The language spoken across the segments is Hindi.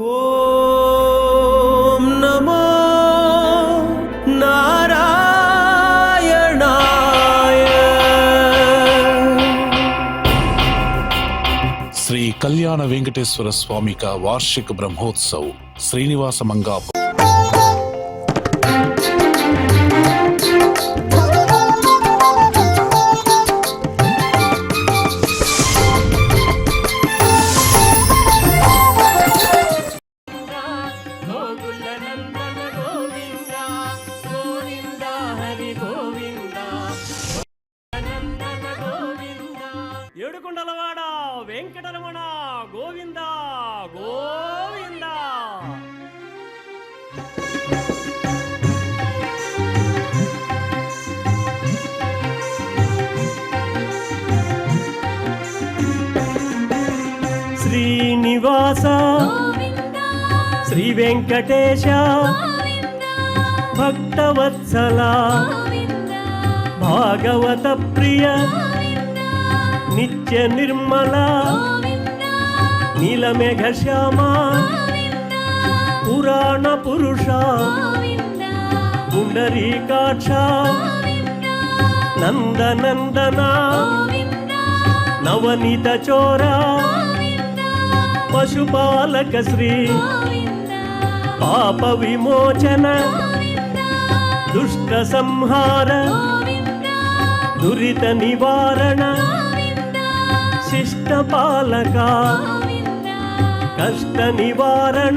ఓం నమో నారాయణాయ. శ్రీ కళ్యాణ వెంకటేశ్వర స్వామిక వార్షిక బ్రహ్మోత్సవ్ శ్రీనివాస మంగాపు. ఏడుకొండలవాడ వెంకటరమణ గోవింద గోవింద. శ్రీనివాస శ్రీ వెంకటేశ భక్తవత్సల భాగవత ప్రియ నిత్య నిర్మల నీలమేఘ శ్యామ పురాణ పురుష పుండరీకాక్ష నందనందన నవనీత చోర పశుపాలక శ్రీ పాప విమోచన దుష్ట సంహార దురిత నివారణ శిష్ట పాలక కష్ట నివారణ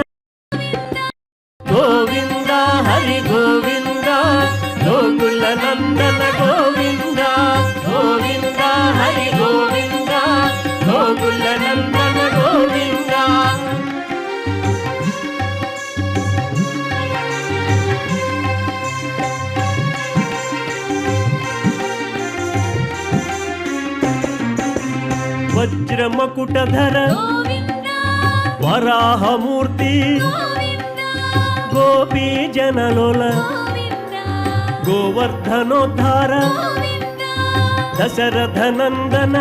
గోవింద హరి గోవింద గోకుల నందన గోవింద గోవింద హరి గోవింద గోకుల నందన గోవింద. వజ్రమకుటధర వరాహమూర్తి గోపీ జనలోల గోవర్ధనోద్ధార దశరథ నందన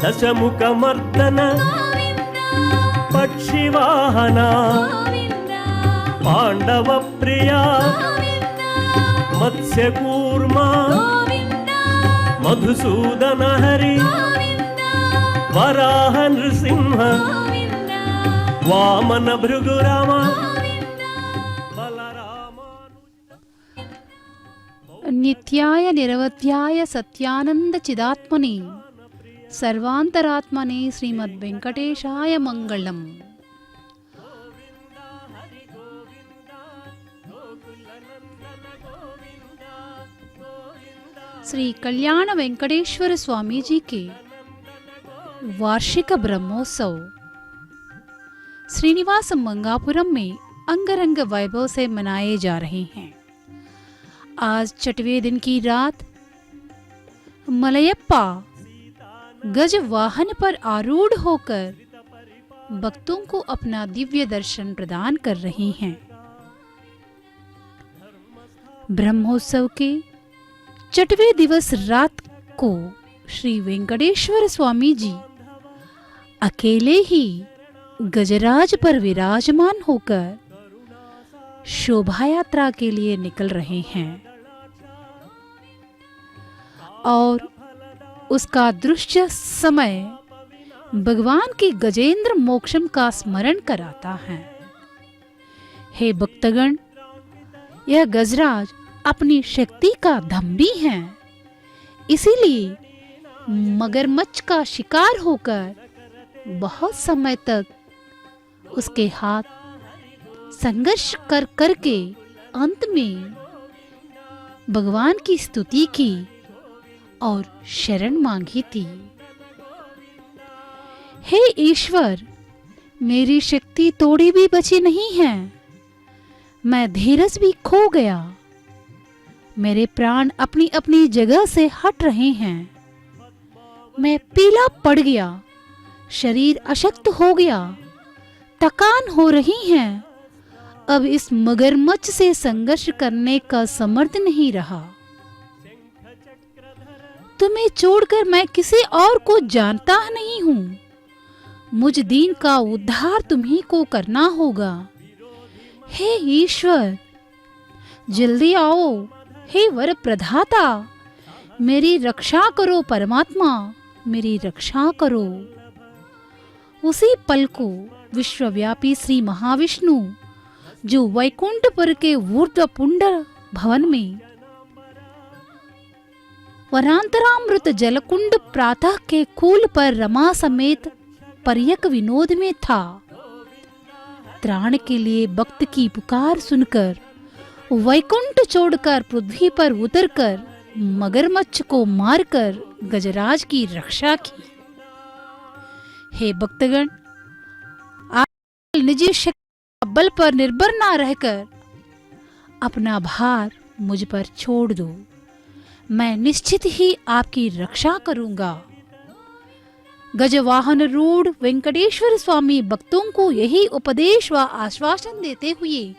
దశముఖమర్దన పక్షివాహన పాండవ ప్రియ మత్స్యకూర్మ మధుసూదన హరి వరాహ నృసింహ వామన భృగురామ బలరామ. నిత్యాయ నిరవధ్యాయ సత్యానంద చిదాత్మనే సర్వాంతరాత్మనే శ్రీమద్ వెంకటేశాయ మంగళం. श्री कल्याण वेंकटेश्वर स्वामी जी के वार्षिक ब्रह्मोत्सव श्रीनिवास मंगापुरम में अंगरंग वैभव से मनाए जा रहे हैं। आज छठवें दिन की रात मलयप्पा गज वाहन पर आरूढ़ होकर भक्तों को अपना दिव्य दर्शन प्रदान कर रहे हैं। ब्रह्मोत्सव के छठवें दिवस रात को श्री वेंकटेश्वर स्वामी जी अकेले ही गजराज पर विराजमान होकर शोभा यात्रा के लिए निकल रहे हैं और उसका दृश्य समय भगवान की गजेंद्र मोक्षम का स्मरण कराता है। हे भक्तगण, यह गजराज अपनी शक्ति का धम्बी है, इसीलिए मगरमच्छ का शिकार होकर बहुत समय तक उसके हाथ संघर्ष करके अंत में भगवान की स्तुति की और शरण मांगी थी। हे ईश्वर, मेरी शक्ति थोड़ी भी बची नहीं है, मैं धीरज भी खो गया, मेरे प्राण अपनी अपनी जगह से हट रहे हैं, मैं पीला पड़ गया, शरीर अशक्त हो गया, थकान हो रही है अब इस मगरमच्छ से संघर्ष करने का समर्थ नहीं रहा। तुम्हें छोड़कर मैं किसी और को जानता नहीं हूं। मुझ दीन का उद्धार तुम्ही को करना होगा। हे ईश्वर, जल्दी आओ। हे वर प्रदाता, मेरी रक्षा करो। परमात्मा, मेरी रक्षा करो। उसी पल को विश्वव्यापी श्री महाविष्णु, जो वैकुंठपुर के ऊर्ध्व पुंडर भवन में वरांतरामृत जलकुंड प्रातः के कूल पर रमा समेत पर्यक विनोद में था, त्राण के लिए भक्त की पुकार सुनकर वैकुंठ छोड़कर पृथ्वी पर उतरकर मगरमच्छ को मारकर गजराज की रक्षा की। हे भक्तगण, आप निजी शक्ति बल पर निर्भर ना रहकर अपना भार मुझ पर छोड़ दो। मैं निश्चित ही आपकी रक्षा करूंगा। गजवाहन रूढ़ वेंकटेश्वर स्वामी भक्तों को यही उपदेश व आश्वासन देते हुए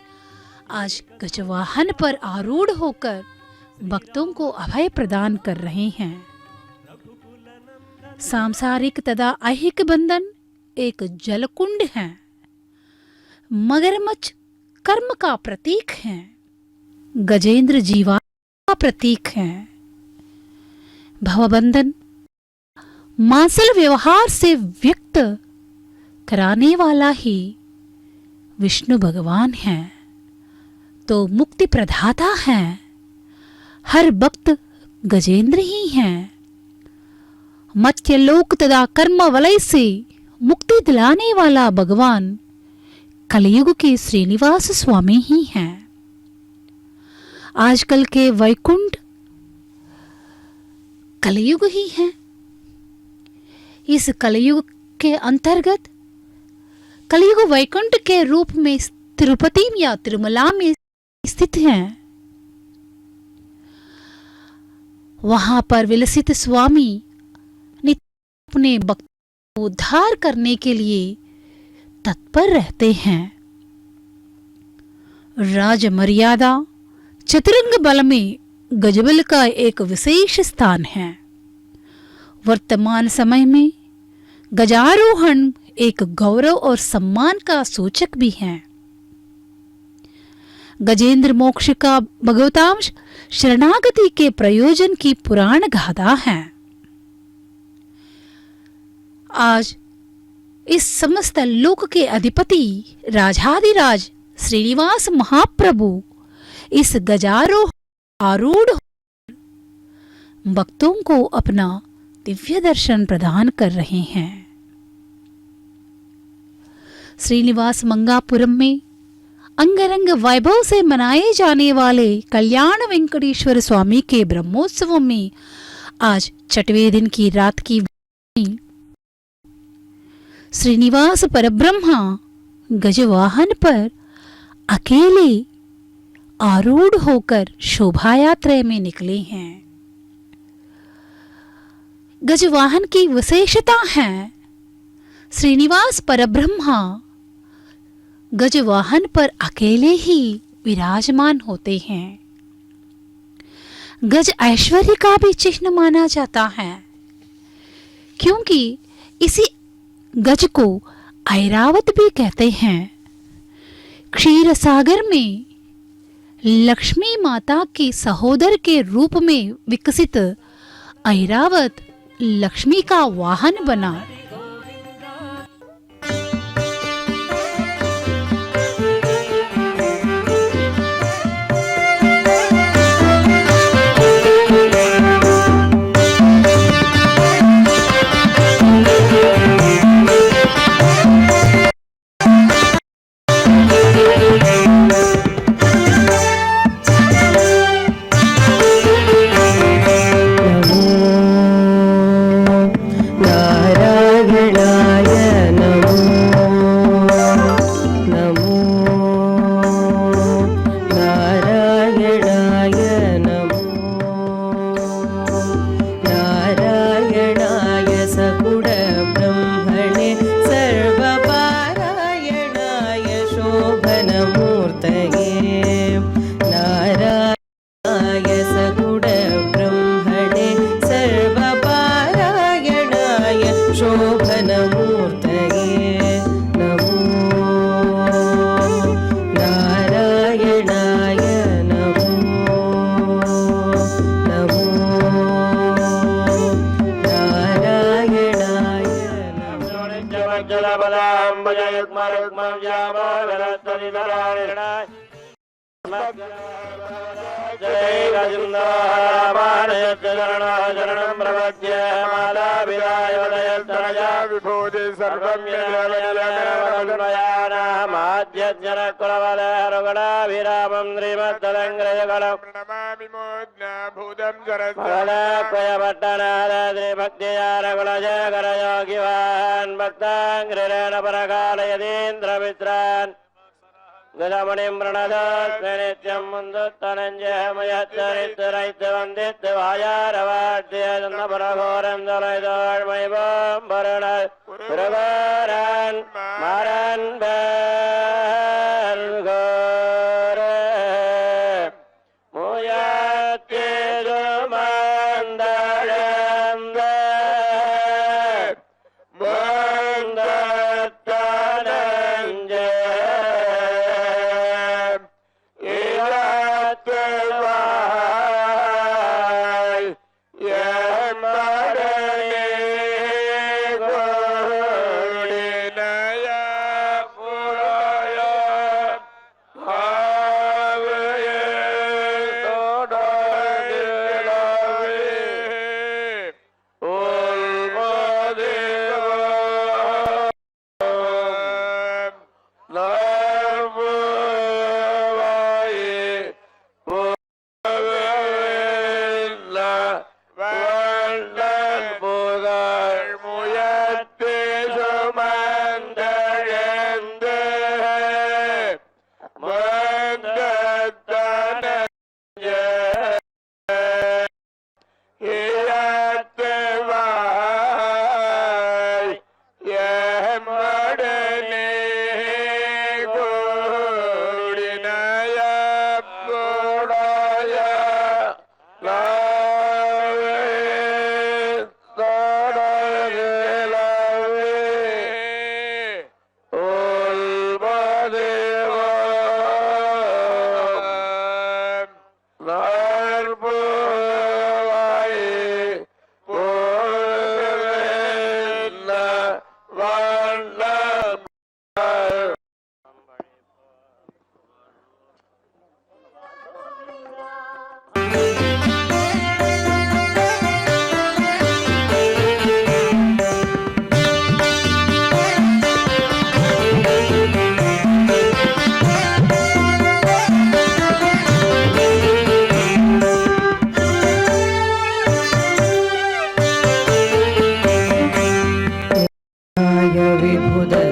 आज गजवाहन पर आरूढ़ होकर भक्तों को अभय प्रदान कर रहे हैं। सांसारिक तथा ऐहिक बंधन एक जलकुंड है। मगरमच्छ कर्म का प्रतीक है। गजेंद्र जीवा का प्रतीक है। भवबंधन मांसल व्यवहार से व्यक्त कराने वाला ही विष्णु भगवान है, तो मुक्ति प्रदाता है। हर भक्त गजेंद्र ही हैं। मत्यलोक तथा कर्म वलय से मुक्ति दिलाने वाला भगवान कलयुग के श्रीनिवास स्वामी ही हैं। आजकल के वैकुंठ कलयुग ही है। इस कलयुग के अंतर्गत कलयुग वैकुंठ के रूप में तिरुपति या तिरुमला में स्थित हैं। वहां पर विलसित स्वामी नित्य अपने भक्त को उद्धार करने के लिए तत्पर रहते हैं। राज मर्यादा चतुरंग बल में गजबल का एक विशेष स्थान है। वर्तमान समय में गजारोहण एक गौरव और सम्मान का सूचक भी है। गजेंद्र मोक्ष का भगवतांश शरणागति के प्रयोजन की पुराण गाथा है। आज इस समस्त लोक के अधिपति राजाधिराज श्रीनिवास महाप्रभु इस गजारोह आरूढ़ भक्तों को अपना दिव्य दर्शन प्रदान कर रहे हैं। श्रीनिवास मंगापुरम में अंगरंग वैभव से मनाए जाने वाले कल्याण वेंकटेश्वर स्वामी के ब्रह्मोत्सवों में आज छठवें दिन की रात की श्रीनिवास परब्रह्मा गजवाहन पर अकेले आरूढ़ होकर शोभा यात्रा में निकले हैं। गजवाहन की विशेषता है श्रीनिवास परब्रह्मा गजवाहन पर अकेले ही विराजमान होते हैं। गज ऐश्वर्य का भी चिन्ह माना जाता है, क्योंकि इसी गज को ऐरावत भी कहते हैं। क्षीर सागर में लक्ष्मी माता के सहोदर के रूप में विकसित ऐरावत लक्ष्मी का वाहन बना। नारायण शरणं प्रपद्य माला विदाय वदयस्तनया विभूति सर्वं यद्यानामाद्यजनकुलवलरुगणाभिरामं श्रीमद्दलङ्ग्रजगणं प्रणमामि मोज्ञाभूतं सरस्वतीभक्तियारकुलजयकरयोगिवान् भक्ताङ्ग्रिरेण परकालयतीन्द्रमित्रान् गजमणिं प्रणतोऽस्मि नित्यं मुन्दुत्तनञ्जयमयच्चरित्रैत्यवन्दित्वायारवाड्यन्दपरघोरं दलयदोर्मयिवं वरुणपुरवारान् मारन् बर्घोरे मुयात्येजुमन्दळं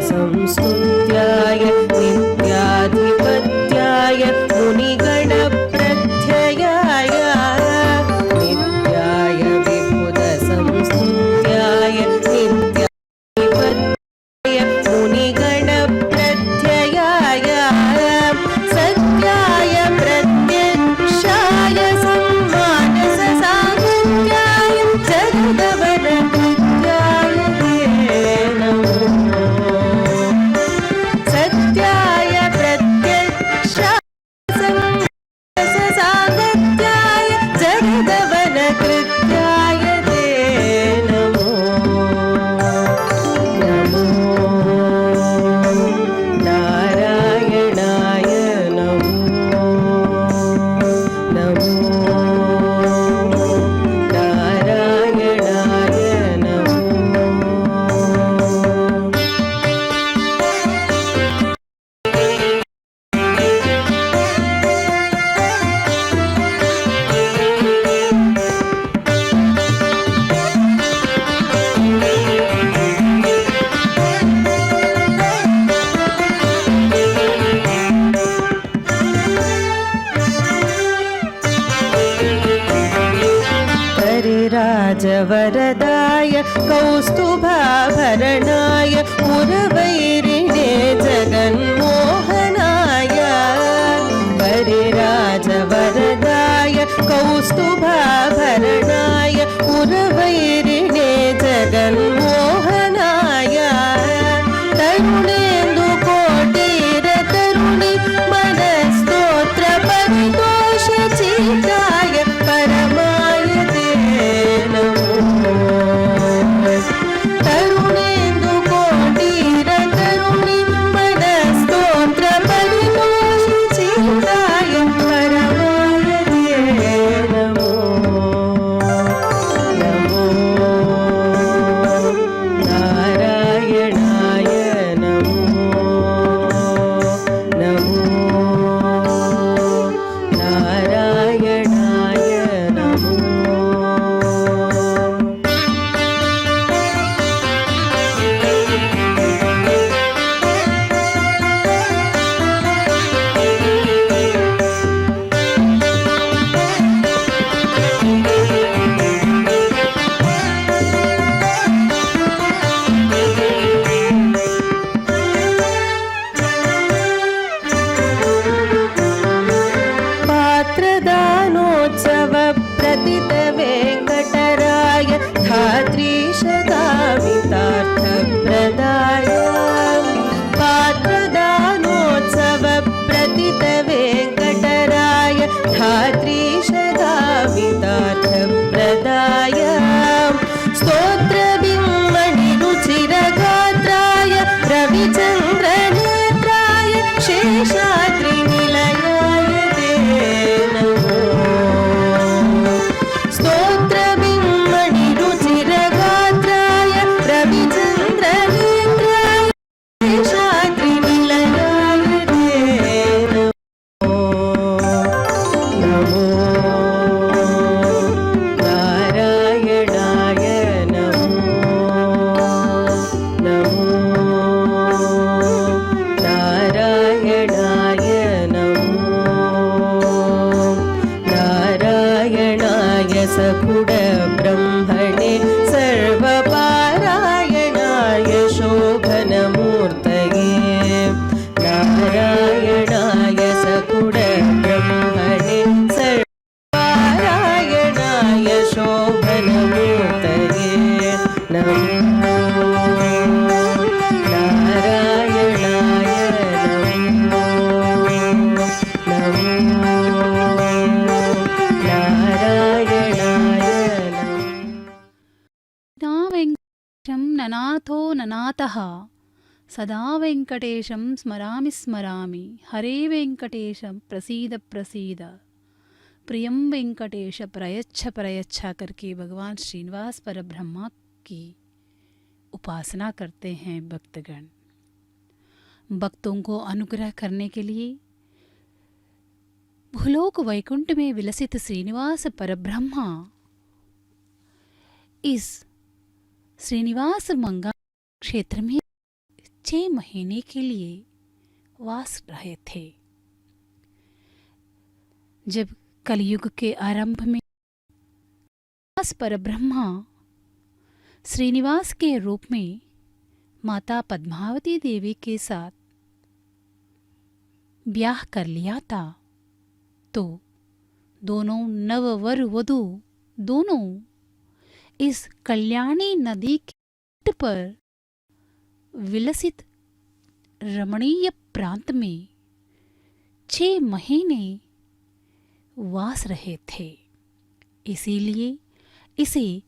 संस्तुत्याय नित्याधिपत्याय मुनिगणप्रत्ययाय नित्याय विबुधसंस्तुत्याय नित्याधिपत्याय मुनिगणप्रत्ययाय सत्याय प्रत्यक्षाय सम्मानससाङ्गत्याय जगदवरकृत्याय ते नमो सत्याय प्रत्यक्षाय सम्मानससाङ्गत्याय जगदवरकृत्याय ते नमो नमो नारायणाय नमो नमो नारायणाय नमो परिराजवरदाय कौस्तुभाभरणाय पुरवैरिणे जगन्मोहनाय परिराजवरदाय कौस्तुभाभरणाय पुरवैरिणे जगन्मोहनाय तरुणेन्दु कोटिर तरुणि मनस्तोत्र परितोष चिताय परमाय ते नमो तरुणेन्दु कोटिर तरुणि मनस्तोत्र परितोष धात्रीशकामितार्थप्रदाय पात्रदानोत्सवप्रतितवेङ्कटराय धात्रीशकामितार्थप्रदाय स्तोत्रबिम्बनिरुचिरगात्राय रविचन्द्रनेत्राय शेषाद्रिनिलयाय ते नमो स्तोत्रबिम्बनिरुचिरगात्राय रविचन्द्रनेत्राय शेषाद्रिनिलयाय ते नमो नारायणाय नमो नारायणाय नारायणाय सकुडब्रह्मणे सर्वपारायणाय शोभनमूर्तये नारायणाय सकुडब्रह्मणे सर्वपारायणाय शोभनमूर्तये नमो नारायणाय ना वेङ्कटेशं ननाथो ननातः सदा वेङ्कटेशं स्मरामि स्मरामि हरे वेङ्कटेशं प्रसीद प्रसीद प्रियं वेङ्कटेश प्रयच्छ प्रयच्छ करके भगवान श्रीनिवास परब्रह्मा की उपासना करते हैं भक्तगण। भक्तों को अनुग्रह करने के लिए भूलोक वैकुंठ में विलसित श्रीनिवास परब्रह्मा इस श्रीनिवास मंगा क्षेत्र में 6 महीने के लिए वास रहे थे। जब कलयुग के आरंभ में श्रीनिवास परब्रह्मा श्रीनिवास के रूप में माता पद्मावती देवी के साथ ब्याह कर लिया था, तो दोनों नववर वधू दोनों इस कल्याणी नदी के तट पर विलसित रमणीय प्रांत में 6 महीने वास रहे थे। इसीलिए इसे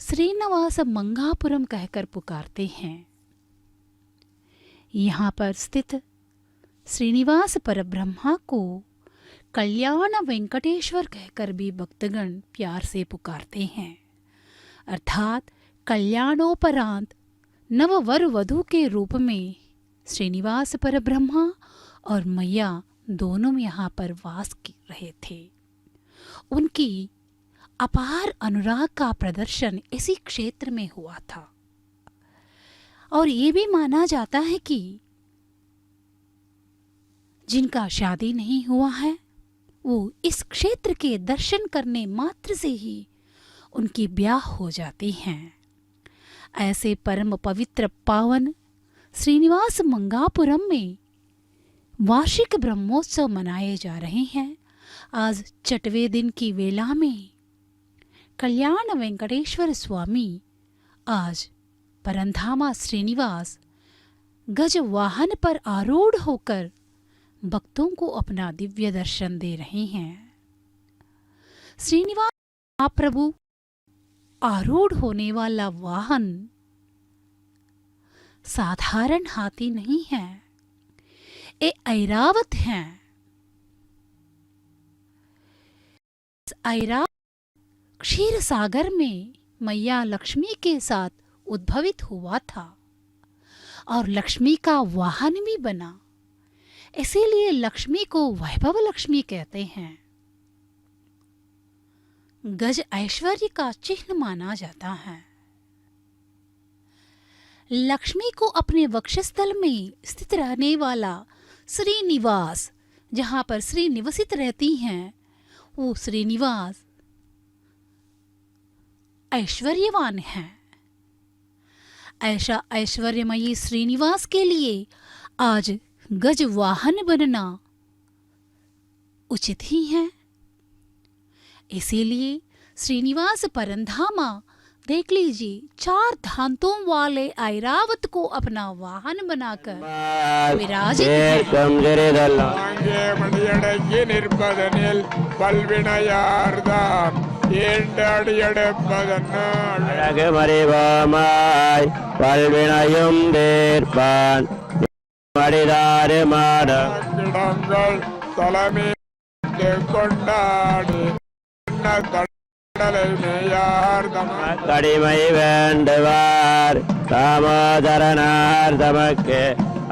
श्रीनिवास मंगापुरम कहकर पुकारते हैं। यहाँ पर स्थित श्रीनिवास परब्रह्मा को कल्याण वेंकटेश्वर कहकर भी भक्तगण प्यार से पुकारते हैं। अर्थात कल्याणोपरांत नववर वधू के रूप में श्रीनिवास परब्रह्मा और मैया दोनों यहाँ पर वास कर रहे थे। उनकी अपार अनुराग का प्रदर्शन इसी क्षेत्र में हुआ था और ये भी माना जाता है कि जिनका शादी नहीं हुआ है वो इस क्षेत्र के दर्शन करने मात्र से ही उनकी ब्याह हो जाती हैं। ऐसे परम पवित्र पावन श्रीनिवास मंगापुरम में वार्षिक ब्रह्मोत्सव मनाए जा रहे हैं। आज 6वें दिन की वेला में कल्याण वेंकटेश्वर स्वामी आज परंधामा श्रीनिवास गज वाहन पर आरूढ़ होकर भक्तों को अपना दिव्य दर्शन दे रहे हैं। श्रीनिवास महाप्रभु आरूढ़ होने वाला वाहन साधारण हाथी नहीं है, ये ऐरावत हैं। ऐरावत क्षीर सागर में मैया लक्ष्मी के साथ उद्भवित हुआ था और लक्ष्मी का वाहन भी बना, इसीलिए लक्ष्मी को वैभव लक्ष्मी कहते हैं। गज ऐश्वर्य का चिन्ह माना जाता है। लक्ष्मी को अपने वक्षस्थल में स्थित रहने वाला श्रीनिवास, जहां पर श्री निवसित रहती हैं, वो श्रीनिवास ऐश्वर्यवान है। ऐसा ऐश्वर्यमयी श्रीनिवास के लिए आज गज वाहन बनना उचित ही है। इसीलिए श्रीनिवास परंधामा देख लीजिए, 4 दांतों वाले ऐरावत को अपना वाहन बनाकर विराजित है। அங்கே மணியடங்கி நிற்பதனில் பல்வினையார்தாம் ஏண்டடியடைப்பதனால் அழகு மறிவாமாய் பல்வினையும் தீர்ப்பான் மடிதாறு மாடம் கிடங்கள் தலைமை கொண்டாடி கடலை மேயார்தம் கடிமை வேண்டுவார் தாமோதரனார் தமக்கு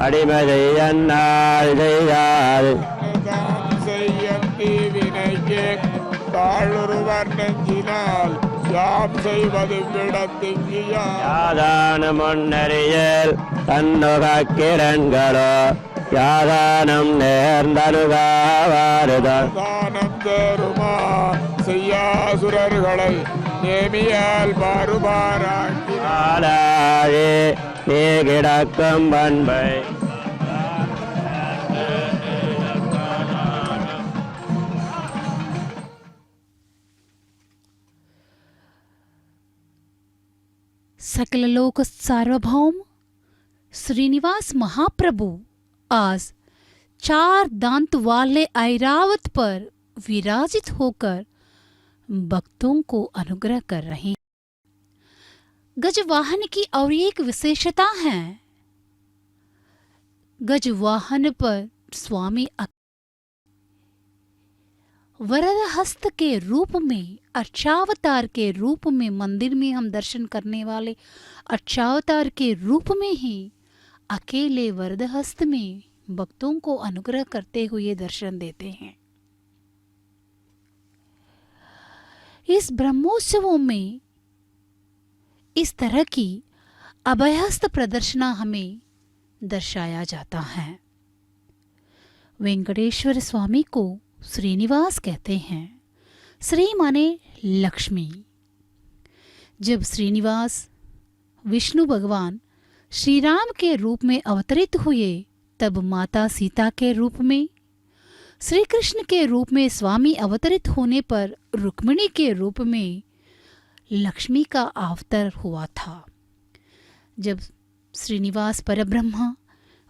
அடிமை செய்யன்னாள் செய்யாது தாம் செய்யும் தீவினைக்கு தாழுருவர் நெஞ்சினால் யாம் செய்வது விடத்திங்கியா யாதான முன்னறியல் தன்னுக கிரண்களோ யாதானம் நேர்ந்தனுகாவாறுதான் தானம் தேருமா செய்யாசுரர்களை நேமியால் பாருபாராக்கி ஆளாழி நீ கிடக்கும் பண்பை सकल लोक सार्वभौम श्रीनिवास महाप्रभु आज 4 दांत वाले ऐरावत पर विराजित होकर भक्तों को अनुग्रह कर रहे हैं। गजवाहन की और एक विशेषता है, गजवाहन पर स्वामी वरद हस्त के रूप में, अर्चावतार के रूप में, मंदिर में हम दर्शन करने वाले अर्चावतार के रूप में ही अकेले वरद हस्त में भक्तों को अनुग्रह करते हुए दर्शन देते हैं। इस ब्रह्मोत्सवों में इस तरह की अभयहस्त प्रदर्शना हमें दर्शाया जाता है। वेंकटेश्वर स्वामी को श्रीनिवास कहते हैं। श्री माने लक्ष्मी। जब श्रीनिवास विष्णु भगवान श्री राम के रूप में अवतरित हुए, तब माता सीता के रूप में, श्री कृष्ण के रूप में स्वामी अवतरित होने पर रुक्मिणी के रूप में लक्ष्मी का अवतार हुआ था। जब श्रीनिवास परब्रह्मा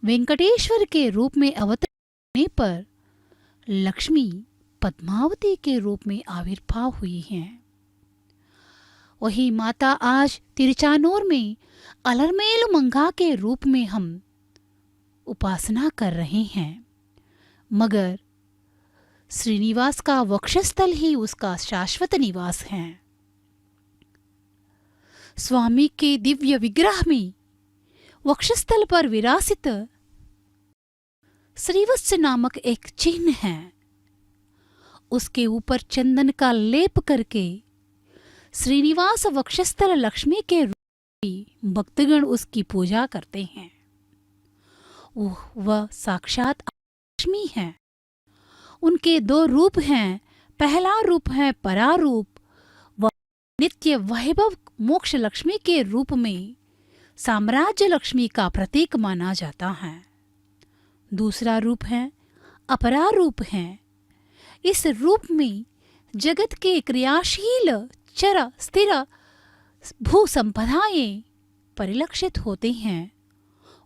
वेंकटेश्वर के रूप में अवतरित होने पर लक्ष्मी पद्मावती के रूप में आविर्भाव हुई हैं। वही माता आज तिरुचानूर में अलरमेल मंगा के रूप में हम उपासना कर रहे हैं, मगर श्रीनिवास का वक्षस्थल ही उसका शाश्वत निवास है। स्वामी के दिव्य विग्रह में वक्षस्थल पर विरासित श्रीवत्स नामक एक चिन्ह है। उसके ऊपर चंदन का लेप करके श्रीनिवास वक्षस्थल लक्ष्मी के रूप में भक्तगण उसकी पूजा करते हैं। वह साक्षात लक्ष्मी है। उनके 2 रूप हैं। पहला रूप है परारूप, वह नित्य वैभव मोक्ष लक्ष्मी के रूप में साम्राज्य लक्ष्मी का प्रतीक माना जाता है। दूसरा रूप है अपरारूप है। इस रूप में जगत के क्रियाशील चर स्थिर भू संपदाएं परिलक्षित होते हैं।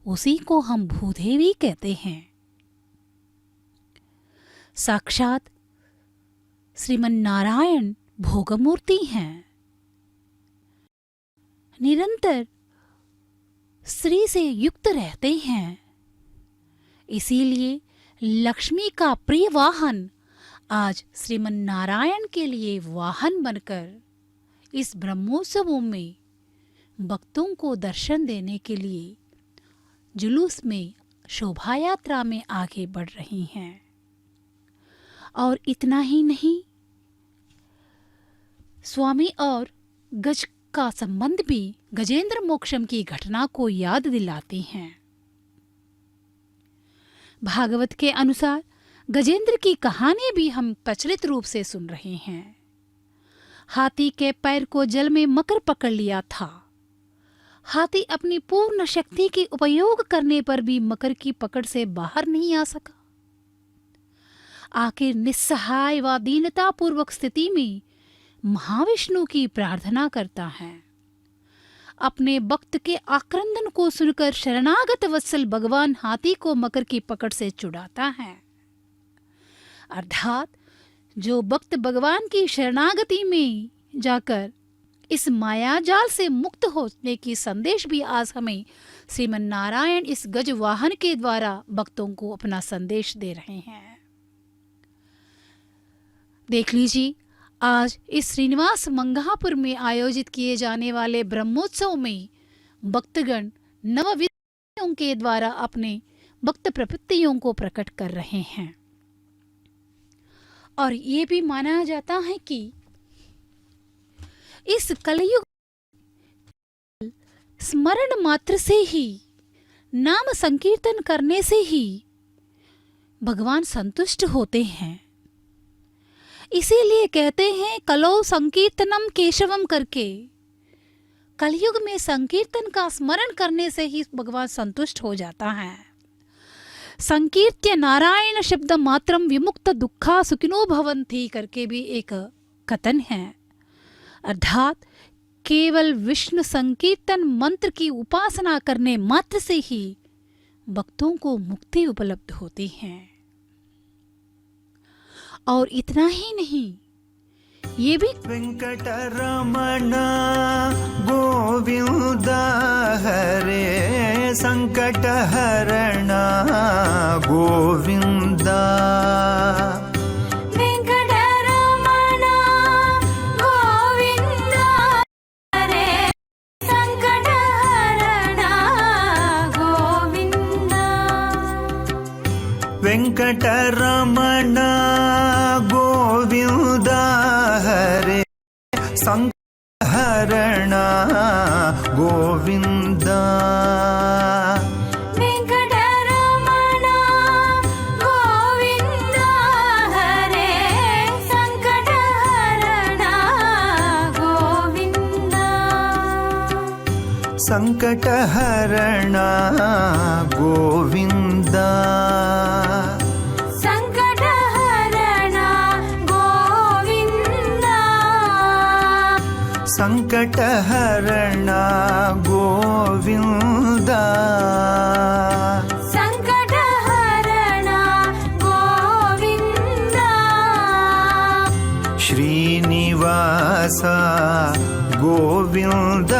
उसी को हम भूदेवी कहते हैं। साक्षात श्रीमन्नारायण भोगमूर्ति हैं। निरंतर श्री से युक्त रहते हैं। इसीलिए लक्ष्मी का प्रिय वाहन आज श्रीमन्नारायण के लिए वाहन बनकर इस ब्रह्मोत्सवों में भक्तों को दर्शन देने के लिए जुलूस में शोभा यात्रा में आगे बढ़ रही हैं। और इतना ही नहीं, स्वामी और गज का संबंध भी गजेंद्र मोक्षम की घटना को याद दिलाती हैं। भागवत के अनुसार गजेंद्र की कहानी भी हम प्रचलित रूप से सुन रहे हैं। हाथी के पैर को जल में मकर पकड़ लिया था। हाथी अपनी पूर्ण शक्ति के उपयोग करने पर भी मकर की पकड़ से बाहर नहीं आ सका। आखिर निस्सहाय व दीनतापूर्वक स्थिति में महाविष्णु की प्रार्थना करता है। अपने भक्त के आक्रंदन को सुनकर शरणागत वत्सल भगवान हाथी को मकर की पकड़ से छुड़ाता है। अर्थात जो भक्त भगवान की शरणागति में जाकर इस माया जाल से मुक्त होने की संदेश भी आज हमें श्रीमन नारायण इस गज वाहन के द्वारा भक्तों को अपना संदेश दे रहे हैं। देख लीजिए, आज इस श्रीनिवास मंगापुर में आयोजित किए जाने वाले ब्रह्मोत्सव में भक्तगण नवविधियों के द्वारा अपने भक्त प्रवृत्तियों को प्रकट कर रहे हैं। और ये भी माना जाता है कि इस कलयुग स्मरण मात्र से ही, नाम संकीर्तन करने से ही भगवान संतुष्ट होते हैं। इसीलिए कहते हैं कलो संकीर्तनम केशवम करके। कलयुग में संकीर्तन का स्मरण करने से ही भगवान संतुष्ट हो जाता है। संकीर्त्य नारायण शब्द मात्रम विमुक्त दुखा सुखिनो भवन्ति करके भी एक कथन है। अर्थात केवल विष्णु संकीर्तन मंत्र की उपासना करने मात्र से ही भक्तों को मुक्ति उपलब्ध होती है। और इतना ही नहीं, ये भी वेंकटरमण गोविंद हरे संकटहरण गोविंद। वेंकटरमण गोविंद हरे संकटहरण गोविंद। वेंकटरमण गोविंद हरे संकटहरण गोविंद। संकटहरण गोविंद। संकटहरण गोविंद। संकटहरण गोविंद। श्रीनिवास गोविंद।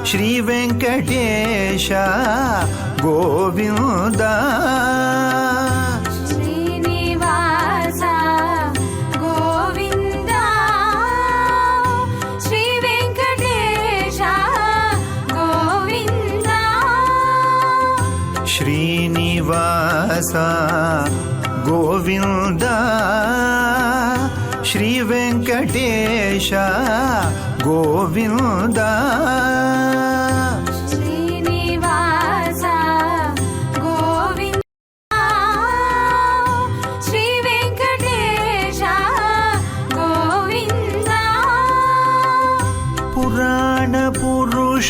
श्री वेंकटेश गोविंद। श्रीनिवास गोविंद। श्री वेंकटेश गोविंद। श्रीनिवास गोविंद। श्री वेंकटेश गोविंद। पुराण पुरुष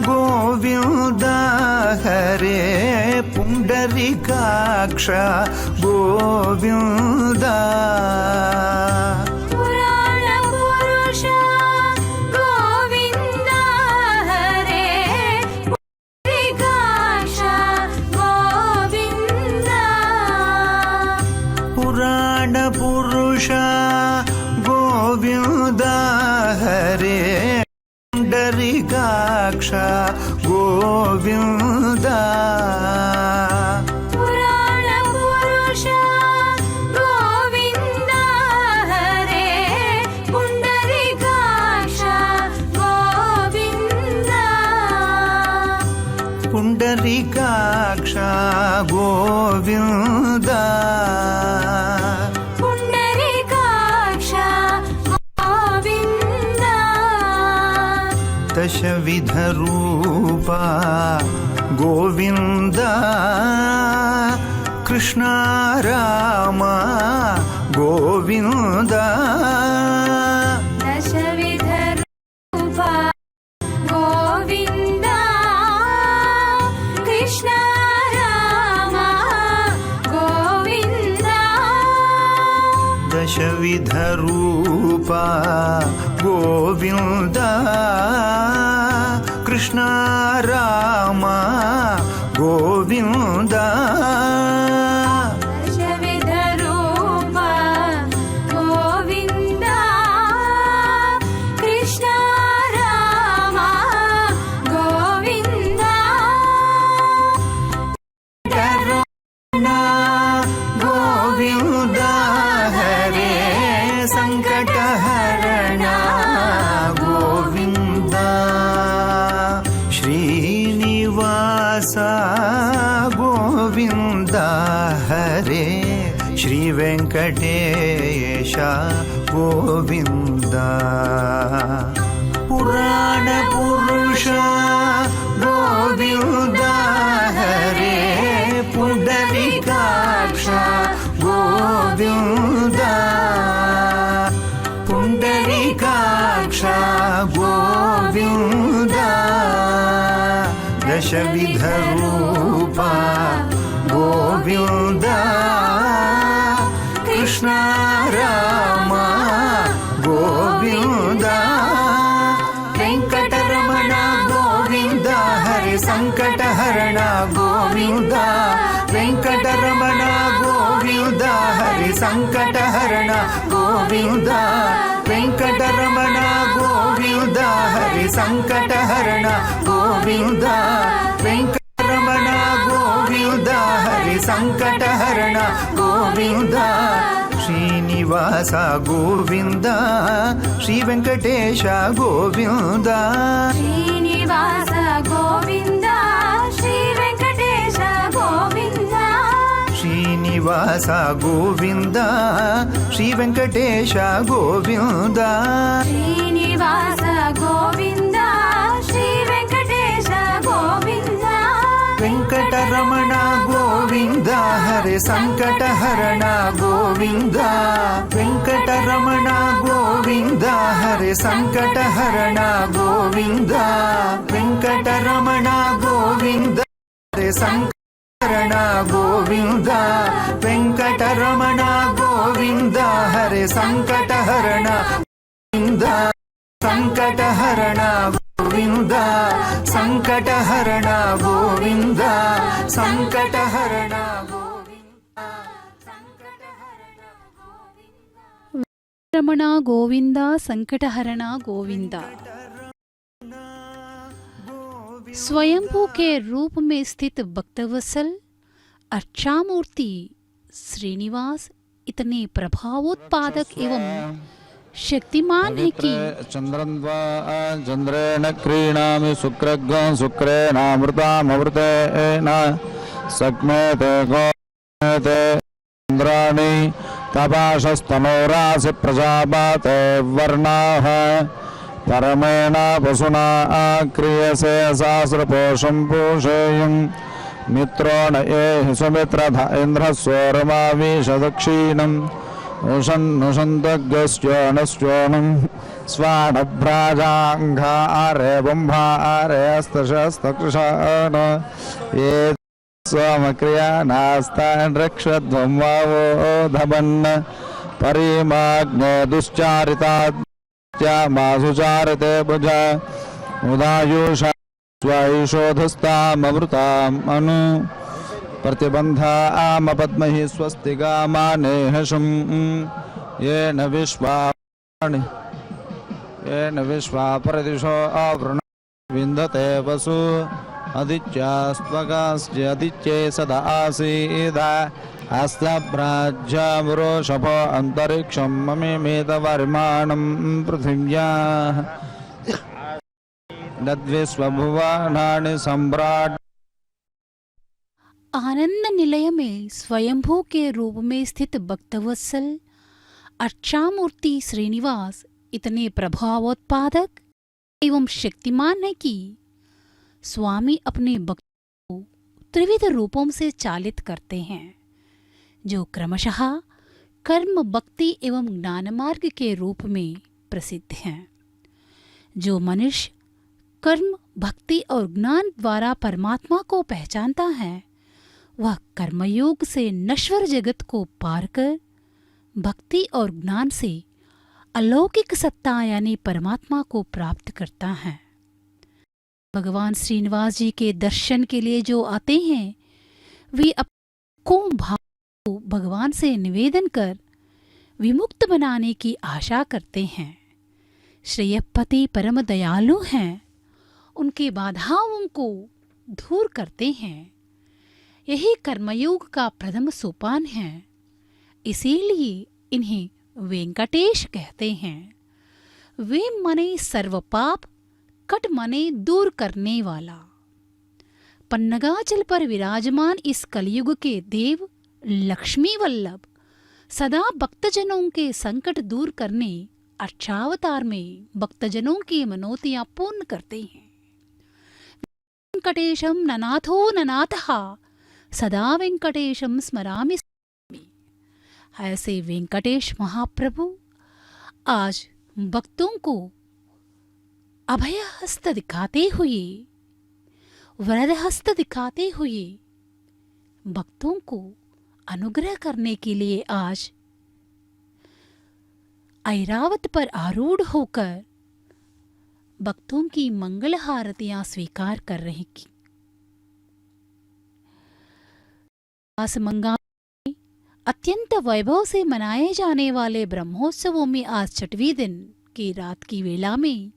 गोविंद हरे पुंडरीकाक्ष गोविंद। पुराण पुरुष गोविंद हरे पुंडरीकाक्ष गोविंद। पुराण पुरुष गोविंद हरे पुंडरीकाक्ष गोविंद। पुराण पुरुष गोविंद हरे पुंडरीकाक्ष गोविंद। पुंडरीकाक्ष गोविंद। पुंडरीकाक्ष गोविंद। दशविध रूपा गोविंद। कृष्ण राम गोविंद। दशविध रूपा गोविंद। कृष्ण राम गोविंद। दशविधरूपा गोविन्द कृष्ण राम गोविन्द दशविधरूपा गोविन्द कृष्ण राम गोविन्द गोविन्द हरे सङ्कटहरण गोविन्द श्रीनिवास गोविन्द हरे श्रीवेङ्कटेश गोविन्द पुराणपुरुष गोविन्द हरे पुण्डरीकाक्ष गोविन्द पुण्डरीकाक्ष गोविन्द दशविधरूपा गोविन्द कृष्ण राम गोविन्द वेङ्कटरमण गोविन्द हरे सङ्कटहरण गोविन्द वेङ्कटरमण गोविन्द हरे सङ्कटहरण गोविन्द वेङ्कटरमण गोविन्द हरे सङ्कटहरण गोविन्द वेङ्कटरमण गोविन्द हरे सङ्कटहरण गोविन्द श्रीनिवास गोविन्द श्रीवेङ्कटेश गोविन्द श्रीनिवास गोविन्द श्रीवेङ्कटेश गोविन्द श्रीनिवास गोविन्द श्रीवेङ्कटेश गोविन्द श्रीनिवास गोविन्द श्रीवेङ्कटेश गोविन्द वेङ्कटरमण गोविन्द हरे सङ्कटहरण गोविन्द वेङ्कटरमण गोविन्द हरे सङ्कटहरण गोविन्द वेङ्कटरमण गोविन्द हरे सङ्कटहरण गोविन्द वेङ्कटरमण गोविन्द हरे सङ्कटहरण गोविन्द सङ्कटहरण गोविन्द सङ्कटहरण गोविन्द सङ्कटहरण रमण गोविंद संकटहरण गोविंद। स्वयंभू के रूप में स्थित भक्तवत्सल अर्चामूर्ति श्रीनिवास इतने प्रभावोत्पादक एवं शक्तिमान है कि चंद्रेण क्रीणामि शुक्रग्ं शुक्रेणामृतामृतेन सक्मेते गोमेते चन्द्राणि तपाशस्तनोरासि प्रजापते वर्णाः परमेण वसुना क्रियसे सहस्रपोषं पूषेयं मित्रो न एहि सुमित्रध इन्द्रस्वरमावीशदक्षिणम् उषन्नुषन्तग्स्योणस्योणं स्वाणभ्राजाङ्घारे बुम्भारे अस्तशस्तकृशान ये स्वमक्रिया नास्तान् रक्षध्वं वावो धमन् परिमाग्ने दुश्चारितात्या मासुचारिते भुज उदायुषा स्वैषोधस्तामृताम् अनु प्रतिबन्धा आमपद्महि स्वस्तिगामानेहशं येन विश्वा परदिशो आवृण विन्दते वसु अदित्यास्त्वगास्य अदित्ये सदा आसीद अस्ताभ्राज्यावरोषभो अन्तरिक्षं ममिमेतवर्माणं पृथिव्याः नद्विश्वभुवनानि सम्राट्। आनंद निलय में स्वयंभू के रूप में स्थित भक्तवत्सल अर्चामूर्ति श्रीनिवास इतने प्रभावोत्पादक एवं शक्तिमान है कि स्वामी अपने भक्तों को त्रिविध रूपों से चालित करते हैं, जो क्रमशः कर्म, भक्ति एवं ज्ञान मार्ग के रूप में प्रसिद्ध हैं। जो मनुष्य कर्म, भक्ति और ज्ञान द्वारा परमात्मा को पहचानता है, वह कर्मयोग से नश्वर जगत को पार कर भक्ति और ज्ञान से अलौकिक सत्ता यानी परमात्मा को प्राप्त करता है। भगवान श्रीनिवास जी के दर्शन के लिए जो आते हैं वे अपने भाव को भगवान से निवेदन कर विमुक्त बनाने की आशा करते हैं। श्रेयपति परम दयालु हैं, उनके बाधाओं को दूर करते हैं। यही कर्मयोग का प्रथम सोपान है, इसीलिए इन्हें वेंकटेश कहते हैं। वे मने सर्व पाप कट मने दूर करने वाला। पन्नगाचल पर विराजमान इस कलयुग के देव लक्ष्मी वल्लभ सदा भक्तजनों के संकट दूर करने अर्चावतार में भक्तजनों की मनोतियां पूर्ण करते हैं। वेंकटेशम ननाथो ननाथः सदा वेंकटेशम स्मरामि। ऐसे वेंकटेश महाप्रभु आज भक्तों को अभय हस्त दिखाते हुए, वरद हस्त दिखाते हुए भक्तों को अनुग्रह करने के लिए आज ऐरावत पर आरूढ़ होकर भक्तों की मंगल हारतियां स्वीकार कर रहे हैं। मंगा अत्यंत वैभव से मनाए जाने वाले ब्रह्मोत्सवों में आज छठवीं दिन की रात की वेला में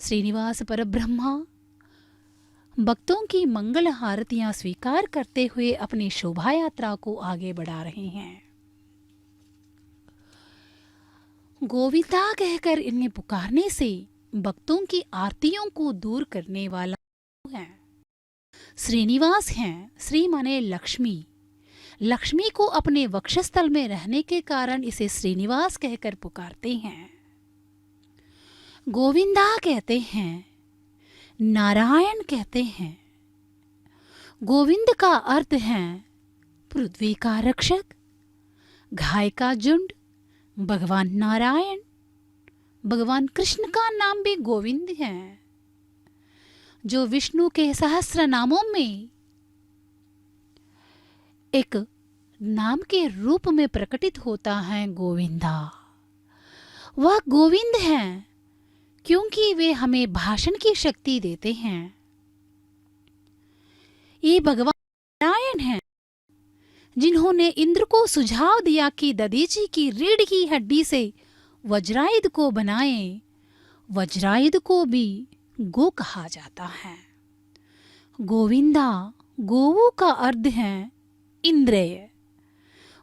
श्रीनिवास परब्रह्मा भक्तों की मंगल हारतियां स्वीकार करते हुए अपनी शोभा यात्रा को आगे बढ़ा रहे हैं। गोविंदा कहकर इन्हें पुकारने से भक्तों की आरतियों को दूर करने वाला है। श्रीनिवास हैं, श्री माने लक्ष्मी। लक्ष्मी को अपने वक्षस्थल में रहने के कारण इसे श्रीनिवास कहकर पुकारते हैं। गोविंदा कहते हैं, नारायण कहते हैं। गोविंद का अर्थ है पृथ्वी का रक्षक, गाय का झुंड। भगवान नारायण, भगवान कृष्ण का नाम भी गोविंद है, जो विष्णु के सहस्र नामों में एक नाम के रूप में प्रकटित होता है गोविंदा। वह गोविंद हैं क्योंकि वे हमें भाषण की शक्ति देते हैं। ये भगवान नारायण हैं जिन्होंने इंद्र को सुझाव दिया कि दधीची की रीढ़ की हड्डी से वज्रायुध को बनाए। वज्रायुध को भी गो कहा जाता है। गोविंदा, गोवु का अर्थ है इंद्रिय।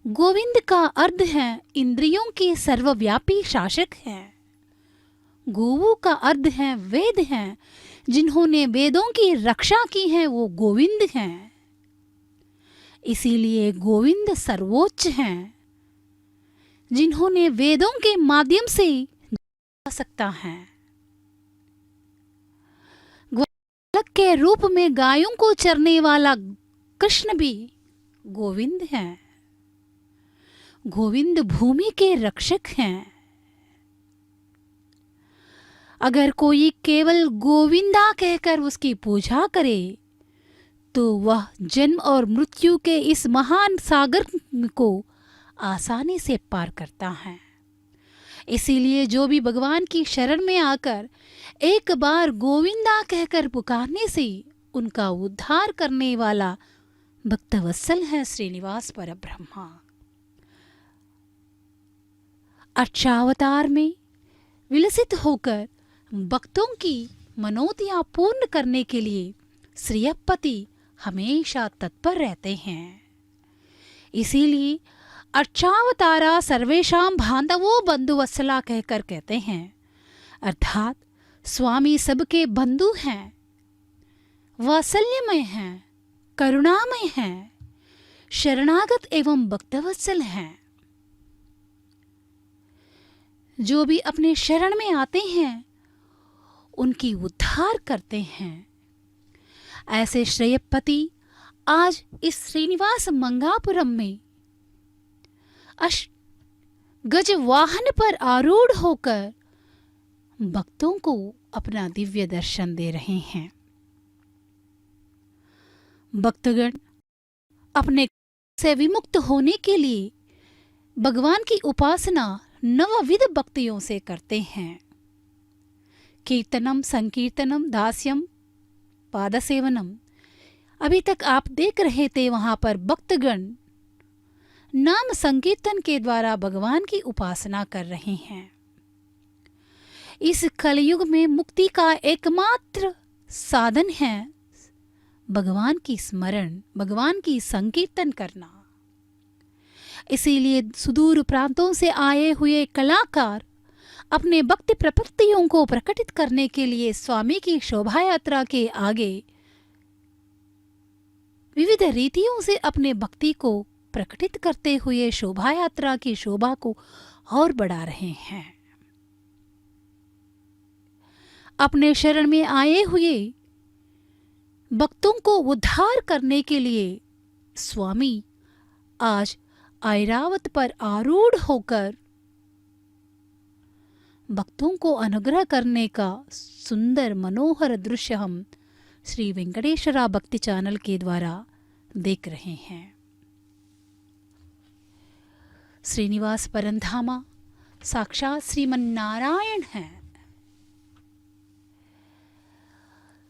गोविंद का अर्थ है इंद्रियों के सर्वव्यापी शासक हैं। गोवु का अर्थ है वेद हैं, जिन्होंने वेदों की रक्षा की है वो गोविंद हैं। इसीलिए गोविंद सर्वोच्च हैं, जिन्होंने वेदों के माध्यम से जा सकता है। ग्वालक के रूप में गायों को चरने वाला कृष्ण भी गोविंद हैं। गोविंद भूमि के रक्षक हैं। अगर कोई केवल गोविंदा कहकर उसकी पूजा करे तो वह जन्म और मृत्यु के इस महान सागर को आसानी से पार करता है। इसीलिए जो भी भगवान की शरण में आकर एक बार गोविंदा कहकर पुकारने से उनका उद्धार करने वाला भक्तवत्सल है श्रीनिवास परब्रह्मा। अर्चावतार में विलसित होकर भक्तों की मनोतियां पूर्ण करने के लिए श्रीयपति हमेशा तत्पर रहते हैं। इसीलिए अर्चावतारा सर्वेशाम बांधवो बंधुवत्सला कहकर कहते हैं, अर्थात स्वामी सबके बंधु हैं, वात्सल्यमय हैं, करुणामय हैं, शरणागत एवं भक्तवत्सल हैं। जो भी अपने शरण में आते हैं उनकी उद्धार करते हैं। ऐसे श्रेयपति आज इस श्रीनिवास मंगापुरम में गज वाहन पर आरूढ़ होकर भक्तों को अपना दिव्य दर्शन दे रहे हैं। भक्तगण अपने से विमुक्त होने के लिए भगवान की उपासना नवविध भक्तियों से करते हैं। कीर्तनम, संकीर्तनम, दास्यम, पादसेवनम। अभी तक आप देख रहे थे वहां पर भक्तगण नाम संकीर्तन के द्वारा भगवान की उपासना कर रहे हैं। इस कलयुग में मुक्ति का एकमात्र साधन है भगवान की स्मरण, भगवान की संकीर्तन करना। इसीलिए सुदूर प्रांतों से आए हुए कलाकार अपने भक्ति प्रपत्तियों को प्रकटित करने के लिए स्वामी की शोभा यात्रा के आगे विविध रीतियों से अपने भक्ति को प्रकटित करते हुए शोभा यात्रा की शोभा को और बढ़ा रहे हैं। अपने शरण में आए हुए भक्तों को उद्धार करने के लिए स्वामी आज ऐरावत पर आरूढ़ होकर भक्तों को अनुग्रह करने का सुंदर मनोहर दृश्य हम श्री वेंकटेश्वरा भक्ति चैनल के द्वारा देख रहे हैं। श्रीनिवास परंधामा साक्षात श्रीमन्नारायण हैं।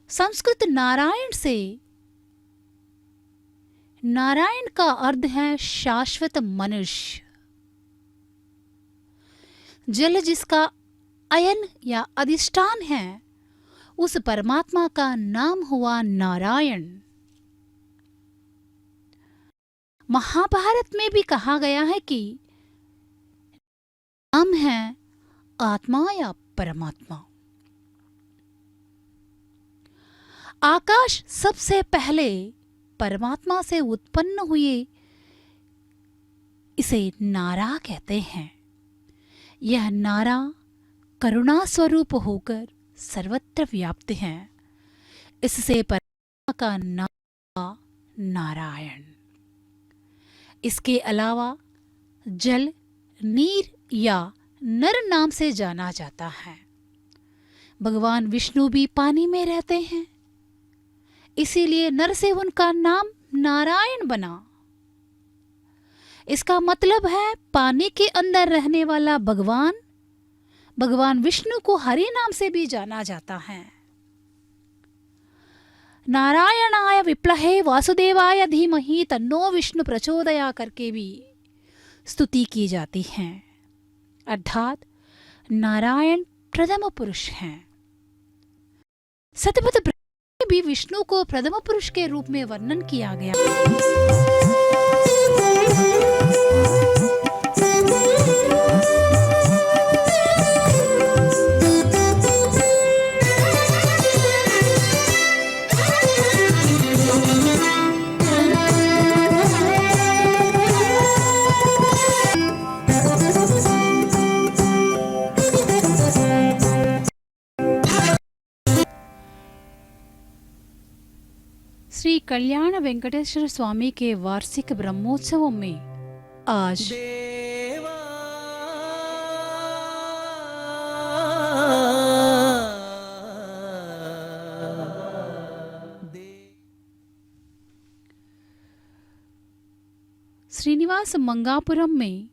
संस्कृत नारायण से नारायण का अर्थ है शाश्वत मनुष्य। जल जिसका अयन या अधिष्ठान है उस परमात्मा का नाम हुआ नारायण। महाभारत में भी कहा गया है कि नाम है आत्मा या परमात्मा। आकाश सबसे पहले परमात्मा से उत्पन्न हुए, इसे नारा कहते हैं। यह नारा करुणा स्वरूप होकर सर्वत्र व्याप्त है। इससे परमात्मा का नाम नारायण। इसके अलावा जल, नीर या नर नाम से जाना जाता है। भगवान विष्णु भी पानी में रहते हैं, इसीलिए नर से उनका नाम नारायण बना। इसका मतलब है पानी के अंदर रहने वाला भगवान विष्णु को हरि नाम से भी जाना जाता है। नारायणाय विप्लहे वासुदेवाय धीमहि तन्नो विष्णु प्रचोदया करके भी स्तुति की जाती है। अर्थात नारायण प्रथम पुरुष हैं। सतपथ में भी विष्णु को प्रथम पुरुष के रूप में वर्णन किया गया। श्री कल्याण वेंकटेश्वर स्वामी के वार्षिक ब्रह्मोत्सवों में आज श्रीनिवास मंगापुरम में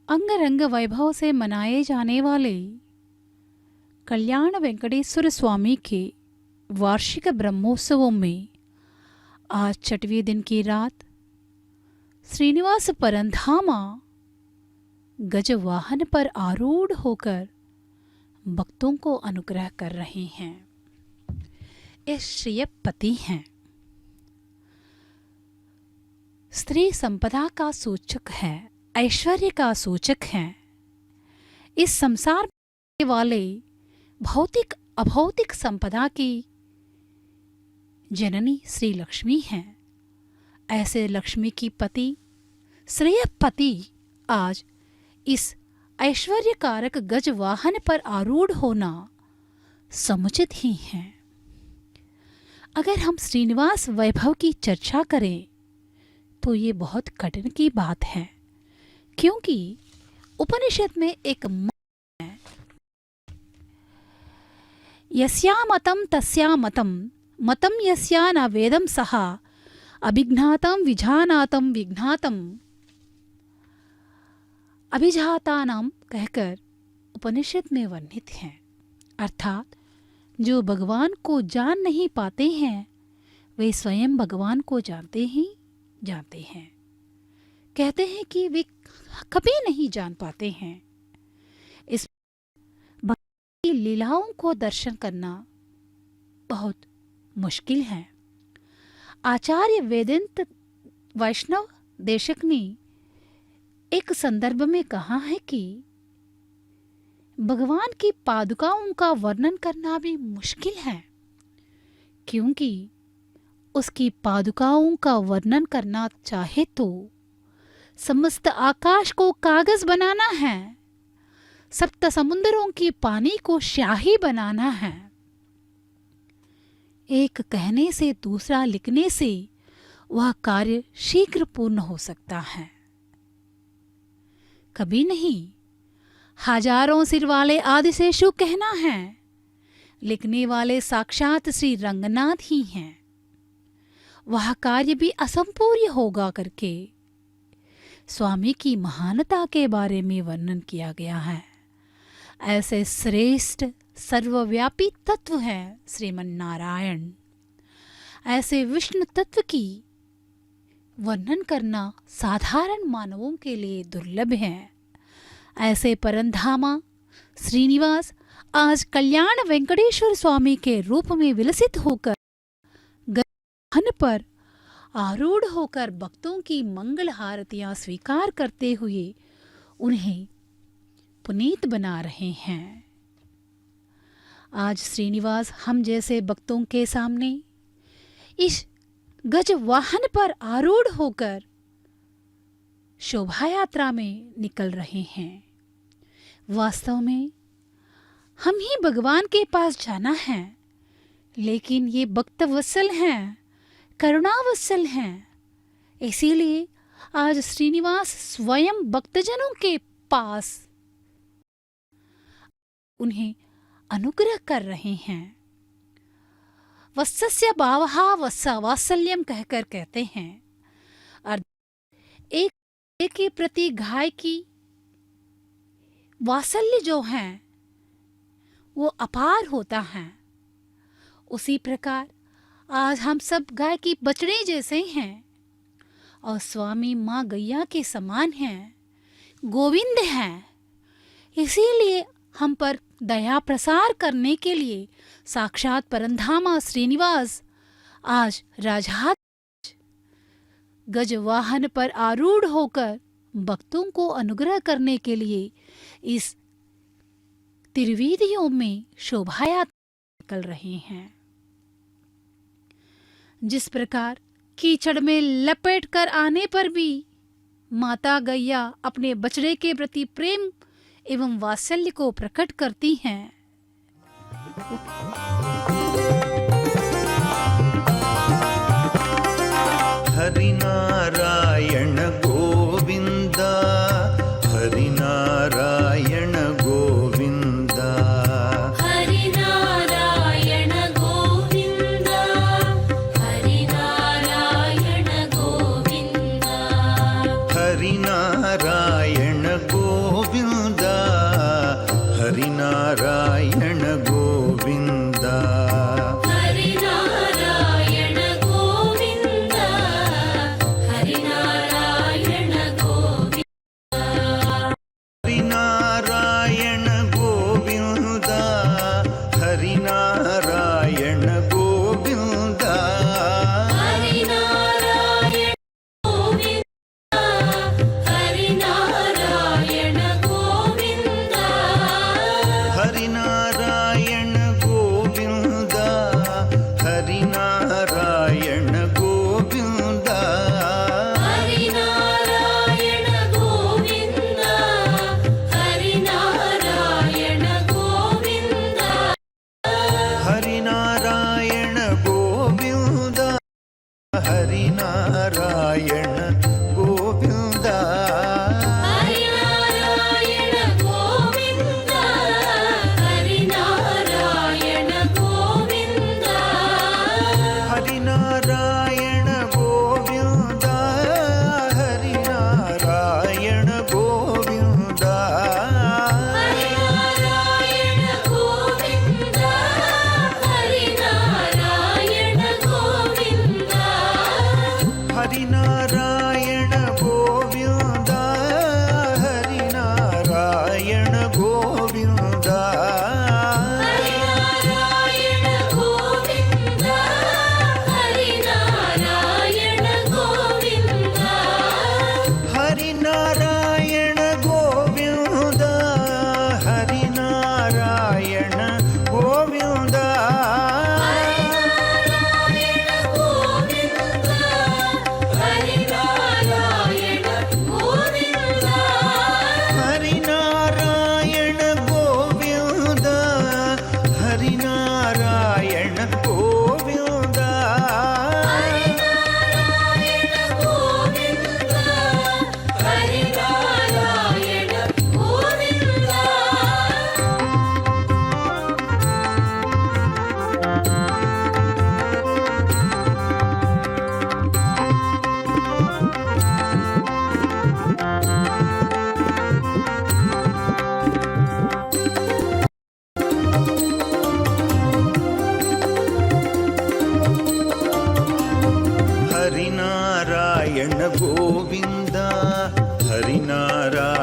अंगरंग वैभव से मनाए जाने वाले कल्याण वेंकटेश्वर स्वामी के वार्षिक ब्रह्मोत्सवों में आज 6वें दिन की रात श्रीनिवास परंधामा गज वाहन पर आरूढ़ होकर भक्तों को अनुग्रह कर रहे हैं। ये श्रेयपति हैं। स्त्री संपदा का सूचक है, ऐश्वर्य का सूचक है। इस संसार में वाले भौतिक अभौतिक संपदा की जननी श्री लक्ष्मी हैं। ऐसे लक्ष्मी की पति श्रेयपति आज इस ऐश्वर्य कारक गज वाहन पर आरूढ़ होना समुचित ही है। अगर हम श्रीनिवास वैभव की चर्चा करें तो ये बहुत कठिन की बात है, क्योंकि उपनिषद में एक मंत्र है, यस्या मतम तस्या मतम मतम यस्या न वेदम सहा अभिज्ञातम विजानातम विज्ञातम। अभिजातानाम कहकर उपनिषद में वर्णित हैं। अर्थात जो भगवान को जान नहीं पाते हैं वे स्वयं भगवान को जानते हैं। कहते हैं कि वे कभी नहीं जान पाते हैं। इस भगवान की लीलाओं को दर्शन करना बहुत मुश्किल है। आचार्य वेदांत वैष्णव देशक ने एक संदर्भ में कहा है कि भगवान की पादुकाओं का वर्णन करना भी मुश्किल है, क्योंकि उसकी पादुकाओं का वर्णन करना चाहे तो समस्त आकाश को कागज बनाना है, सप्त समुद्रों की पानी को स्याही बनाना है। एक कहने से दूसरा लिखने से वह कार्य शीघ्र पूर्ण हो सकता है। कभी नहीं हजारों सिर वाले आदिशेषु कहना है, लिखने वाले साक्षात श्री रंगनाथ ही हैं। वह कार्य भी असंपूर्ण होगा करके स्वामी की महानता के बारे में वर्णन किया गया है। ऐसे श्रेष्ठ सर्वव्यापी तत्व है श्रीमन नारायण। ऐसे विष्णु तत्व की वर्णन करना साधारण मानवों के लिए दुर्लभ है। ऐसे परंधामा श्रीनिवास आज कल्याण वेंकटेश्वर स्वामी के रूप में विलसित होकर गहन पर आरूढ़ होकर भक्तों की मंगल हारतियां स्वीकार करते हुए उन्हें पुनीत बना रहे हैं। आज श्रीनिवास हम जैसे भक्तों के सामने इस गज वाहन पर आरूढ़ होकर शोभा यात्रा में निकल रहे हैं। वास्तव में हम ही भगवान के पास जाना है, लेकिन ये भक्त वत्सल हैं, करुणावत्सल हैं। इसीलिए आज श्रीनिवास स्वयं भक्तजनों के पास उन्हें अनुग्रह कर रहे हैं। वत्सस्य भावः वत्स वात्सल्यम कहकर कहते हैं। एक के प्रति गाय की वात्सल्य जो है वो अपार होता है। उसी प्रकार आज हम सब गाय की बछड़े जैसे हैं और स्वामी माँ गैया के समान हैं, गोविंद हैं। इसीलिए हम पर दया प्रसार करने के लिए साक्षात परंधामा श्रीनिवास आज राजहाट गजवाहन पर आरूढ़ होकर भक्तों को अनुग्रह करने के लिए इस त्रिवेदियों में शोभा यात्रा निकल रहे हैं। जिस प्रकार कीचड़ में लपेट कर आने पर भी माता गैया अपने बछड़े के प्रति प्रेम एवं वात्सल्य को प्रकट करती हैं, हरिनारायण गोविंद हरिनारायण गोविंद हरिनारायण गोविंद हरिनारायण गोविंद हरिनारायण गोविंद हरिनारायण गोविंद हरिनारायण गोविंद हरिनारायण गोविंद हरिनारायण गोविंद हरिनारायण गोविंद हरिनारायण गोविंद हरिनारायण गोविंद हरिनारायण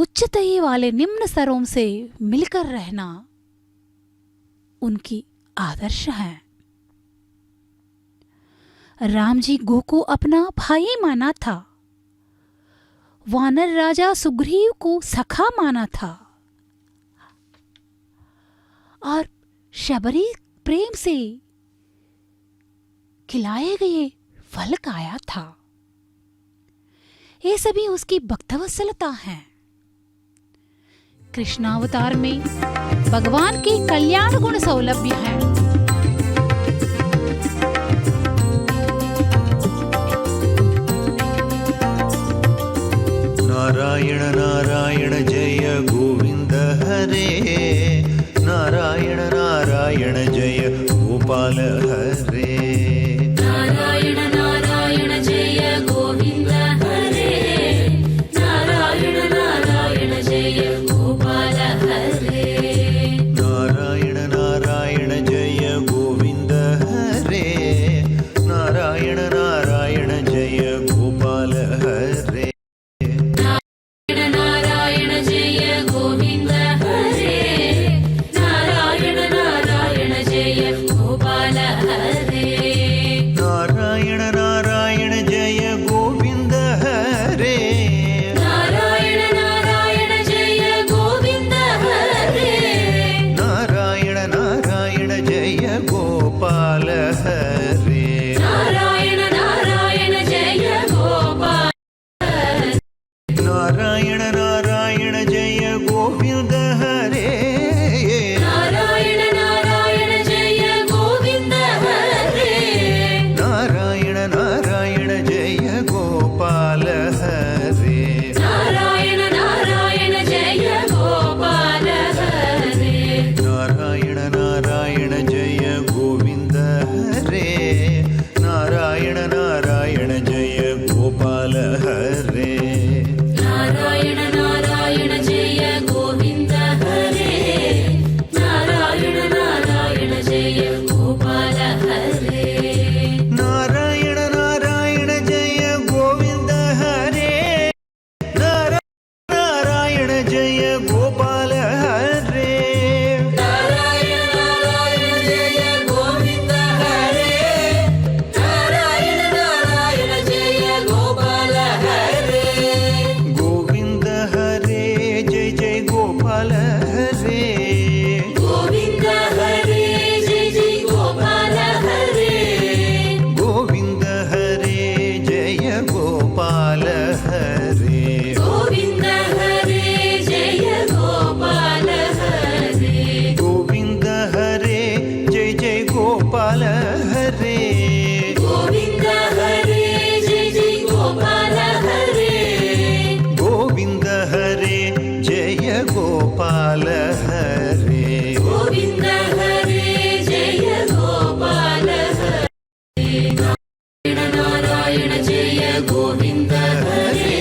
उच्चतई वाले निम्न स्तरों से मिलकर रहना उनकी आदर्श है। राम जी गो को अपना भाई माना था, वानर राजा सुग्रीव को सखा माना था और शबरी प्रेम से खिलाए गए फल खाया था। ये सभी उसकी भक्तवत्सलता है। कृष्णावतार में भगवान के कल्याण गुण सौलभ्य हैं। नारायण नारायण जय गोविंद हरे, नारायण नारायण जय गोपाल हरे। नारायण नारायण जय गोविंद हरे, नारायण नारायण जय गोपाल हरे। नारायण नारायण जय गोविंद हरे, नारायण नारायण जय गोपाल हरे। नारायण जय गोविंद हरे, नारायण नारायण जय गोपाल हरे। नारायण नारायण जय गोविंद हरे, नारायण नारायण जय गोविंद हरे, नारायण नारायण जय गोपाल हरे। नारायण नारायण जय गोपाल, नारायण नारायण जय गोविंद हरे, नारायण नारायण जय गोविंद हरे, नारायण नारायण जय गोपाल हरे। नारायण नारायण जय गोपाल हरे। नारायण नारायण जय गोविंद हरे, नारायण नारायण जय गोपाल हरे। नारायण नारायण जय गोविंद हरे, नारायण नारायण जय गोपाल हरे। नारायण नारायण जय गोविंद हरे, नारायण जय गोपाल हरे। नारायण नारायण जय गोविंद हरे, नारायण नारायण जय गोपाल हरे। गोविंद हरे जय जय गोपाल हरे। गोविंद हरे जय जय गोपाल हरे। गोविंद हरे जय गोपाल हरे। गोविंद हरे जय गोपाल हरे। गोविंद हरे जय जय गोपाल हरे। गोविंद हरे जय जय गोपाल हरे। गोविंद हरे जय गोपाल हरे। गोविंद हरे जय गोपाल हरे। नारायण जय गोविंद हरे,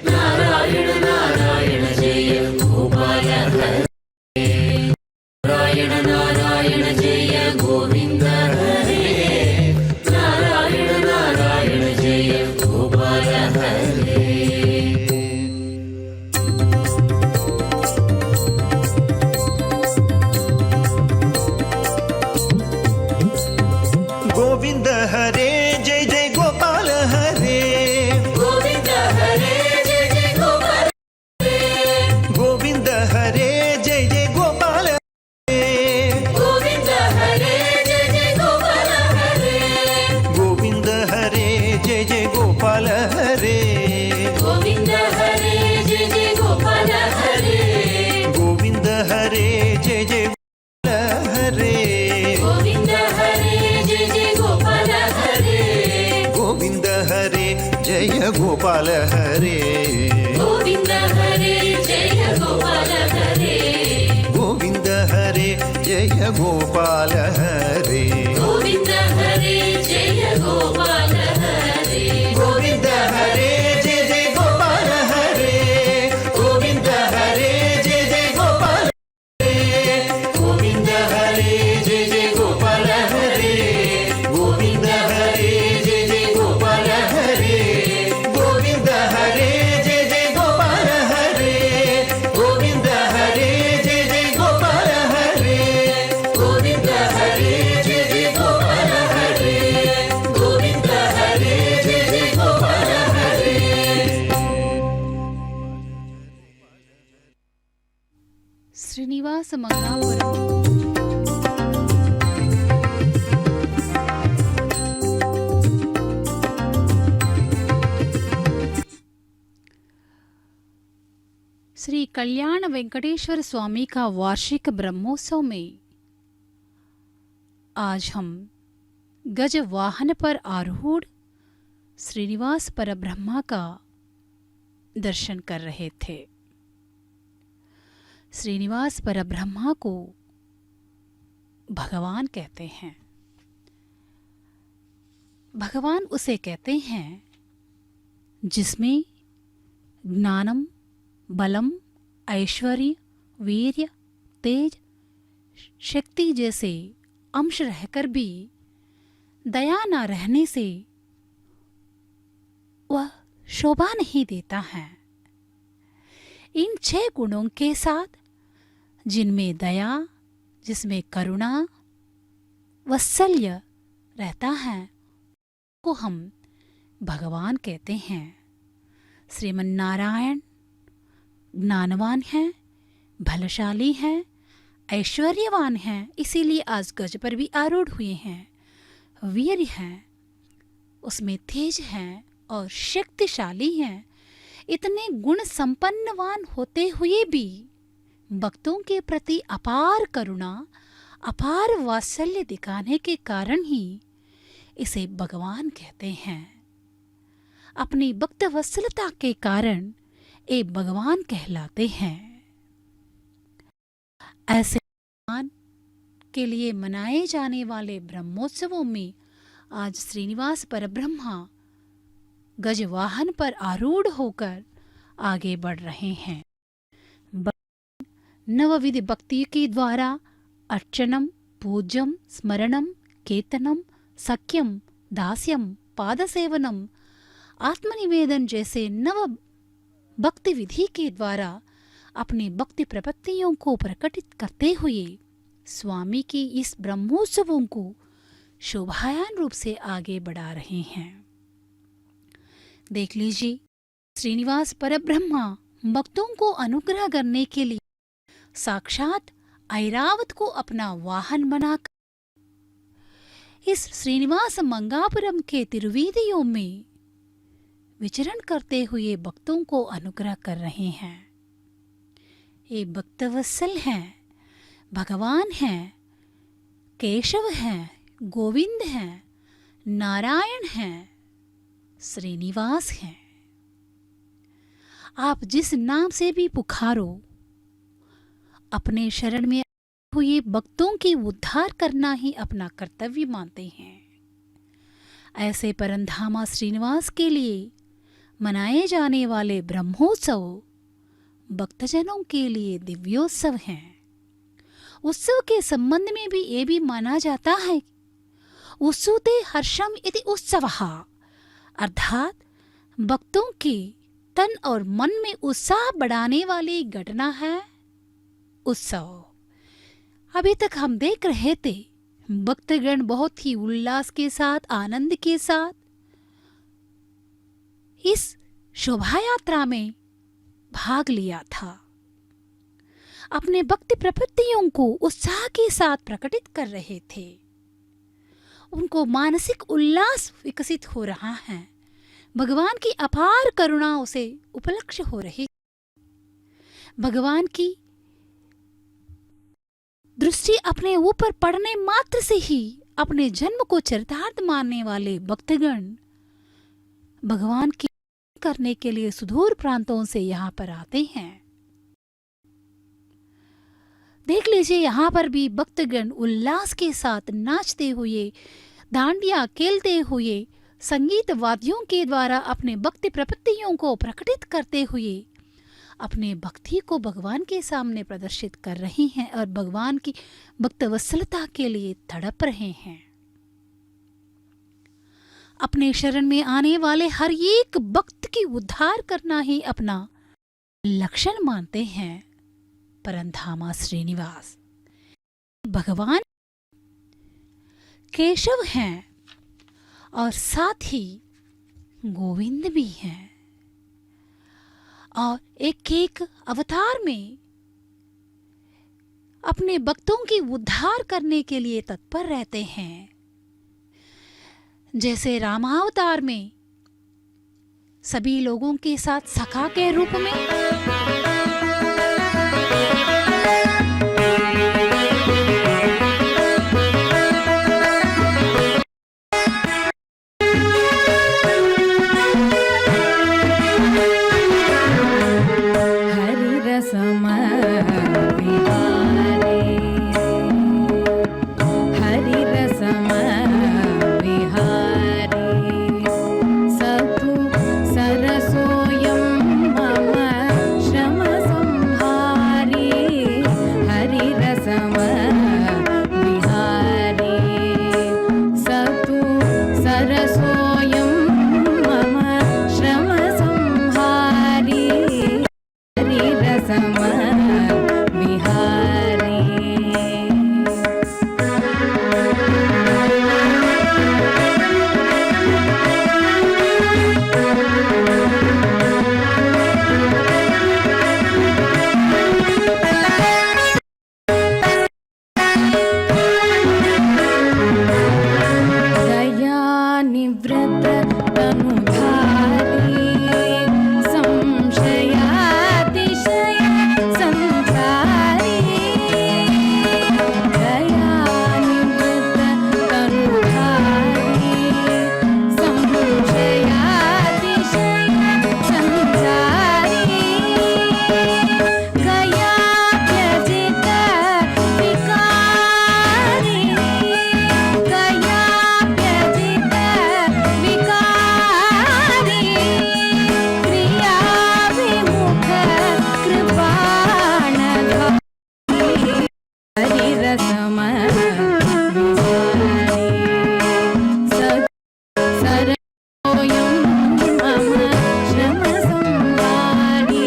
नारायण नारायण जय गोपाल हरे। नारायण नारायण जय गोविंद हरे, नारायण नारायण जय गोपाल हरे। गोविंद हरे जय जय गोपाल हरे। गोविंद हरे जय जय गोपाल हरे। गोविंद हरे जय जय गोपाल हरे। गोविंद हरे जय जय गोपाल हरे। गोविंद हरे जय जय गोपाल हरे। गोविंद हरे जय जय गोपाल हरे। गोविंद हरे जय जय गोपाल हरे। गोविंद हरे जय जय गोपाल हरे। गोविंद हरे जय गोपाल हरे। गोविंद हरे जय गोपाल हरे। गोविंद हरे जय गोपाल हरे। गोविंद हरे जय गोपाल हरे। गोविंद हरे जय जय गोपाल हरे। गोविंद हरे जय जय गोपाल हरे। गोविंद हरे जय जय गोपाल हरे। गोविंद हरे जय जय गोपाल हरे। गोविंद हरे जय जय गोपाल हरे। श्रीनिवास मंगापुरम। श्री कल्याण वेंकटेश्वर स्वामी का वार्षिक ब्रह्मोत्सव में आज हम गज वाहन पर आरूढ़ श्रीनिवास परब्रह्मा का दर्शन कर रहे थे। श्रीनिवास परब्रह्मा को भगवान कहते हैं। भगवान उसे कहते हैं जिसमें ज्ञानम, बलम, ऐश्वर्य, वीर्य, तेज, शक्ति जैसे अंश रहकर भी दया न रहने से वह शोभा नहीं देता है। इन 6 गुणों के साथ, जिनमें दया, जिसमें करुणा, वात्सल्य रहता है, को हम भगवान कहते हैं। श्रीमन्नारायण ज्ञानवान हैं, बलशाली हैं, ऐश्वर्यवान हैं, इसीलिए आज गज पर भी आरूढ़ हुए हैं। वीर हैं, उसमें तेज हैं और शक्तिशाली हैं। इतने गुण संपन्नवान होते हुए भी भक्तों के प्रति अपार करुणा, अपार वात्सल्य दिखाने के कारण ही इसे भगवान कहते हैं। अपनी भक्त वत्सलता के कारण ये भगवान कहलाते हैं। ऐसे भगवान के लिए मनाए जाने वाले ब्रह्मोत्सवों में आज श्रीनिवास परब्रह्मा गजवाहन पर आरूढ़ होकर आगे बढ़ रहे हैं। नवविध भक्ति के द्वारा अर्चनम, पूज्यम, स्मरणम, कीर्तनम, सख्यम, दास्यम, पादसेवनम, आत्मनिवेदन जैसे नव भक्ति विधि के द्वारा अपनी भक्ति प्रपत्तियों को प्रकटित करते हुए स्वामी की इस ब्रह्मोत्सवों को शोभायान रूप से आगे बढ़ा रहे हैं। देख लीजिए, श्रीनिवास परब्रह्मा भक्तों को अनुग्रह करने के लिए साक्षात ऐरावत को अपना वाहन बनाकर इस श्रीनिवास मंगापुरम के तिरुवीधियों में विचरण करते हुए भक्तों को अनुग्रह कर रहे हैं। ये भक्तवत्सल हैं, भगवान हैं, केशव हैं, गोविंद हैं, नारायण हैं, श्रीनिवास हैं। आप जिस नाम से भी पुकारो, अपने शरण में हुए भक्तों की उद्धार करना ही अपना कर्तव्य मानते हैं। ऐसे परमधामा श्रीनिवास के लिए मनाए जाने वाले ब्रह्मोत्सव भक्तजनों के लिए दिव्योत्सव हैं। उत्सव के संबंध में भी ये भी माना जाता है, उत्सुते हर्षम इति उत्सवः, अर्थात भक्तों के तन और मन में उत्साह बढ़ाने वाली घटना है उत्सव। अभी तक हम देख रहे थे भक्तगण बहुत ही उल्लास के साथ, आनंद के साथ इस शोभा यात्रा में भाग लिया था। अपने भक्ति प्रपत्तियों को उत्साह के साथ प्रकटित कर रहे थे। उनको मानसिक उल्लास विकसित हो रहा है। भगवान की अपार करुणा उसे उपलक्ष्य हो रही। भगवान की दृष्टि अपने ऊपर पड़ने मात्र से ही अपने जन्म को चरितार्थ मानने वाले भक्तगण भगवान की करने के लिए सुदूर प्रांतों से यहाँ पर आते हैं। देख लीजिए, यहाँ पर भी भक्तगण उल्लास के साथ नाचते हुए, डांडिया खेलते हुए, संगीत वाद्यों के द्वारा अपने भक्ति प्रपत्तियों को प्रकटित करते हुए अपने भक्ति को भगवान के सामने प्रदर्शित कर रही हैं और भगवान की भक्तवत्सलता के लिए तड़प रहे हैं। अपने शरण में आने वाले हर एक भक्त की उद्धार करना ही अपना लक्षण मानते हैं परमधामा श्रीनिवास। भगवान केशव हैं और साथ ही गोविंद भी हैं, और एक एक अवतार में अपने भक्तों की उद्धार करने के लिए तत्पर रहते हैं। जैसे रामावतार में सभी लोगों के साथ सखा के रूप में, हरि रसम विहारे, हरि रसम विहारे, सतु सरसोऽयं मम श्रम संहारी, हरि रसम विहारे, सतु सरसोऽयं मम श्रम संहारी, हरि रसम विहारे। दयानिवृत्त तनुधारी, संशयातिशय संसारी, दयानिवृत्त तनुधारी, संशयातिशय संसारी, गया त्यजित विकारी, गया त्यजित विकारी, क्रिया विमुख कृपाणधारी, हरि रसम विहारी, सरसोऽयं मम श्रम संहारी,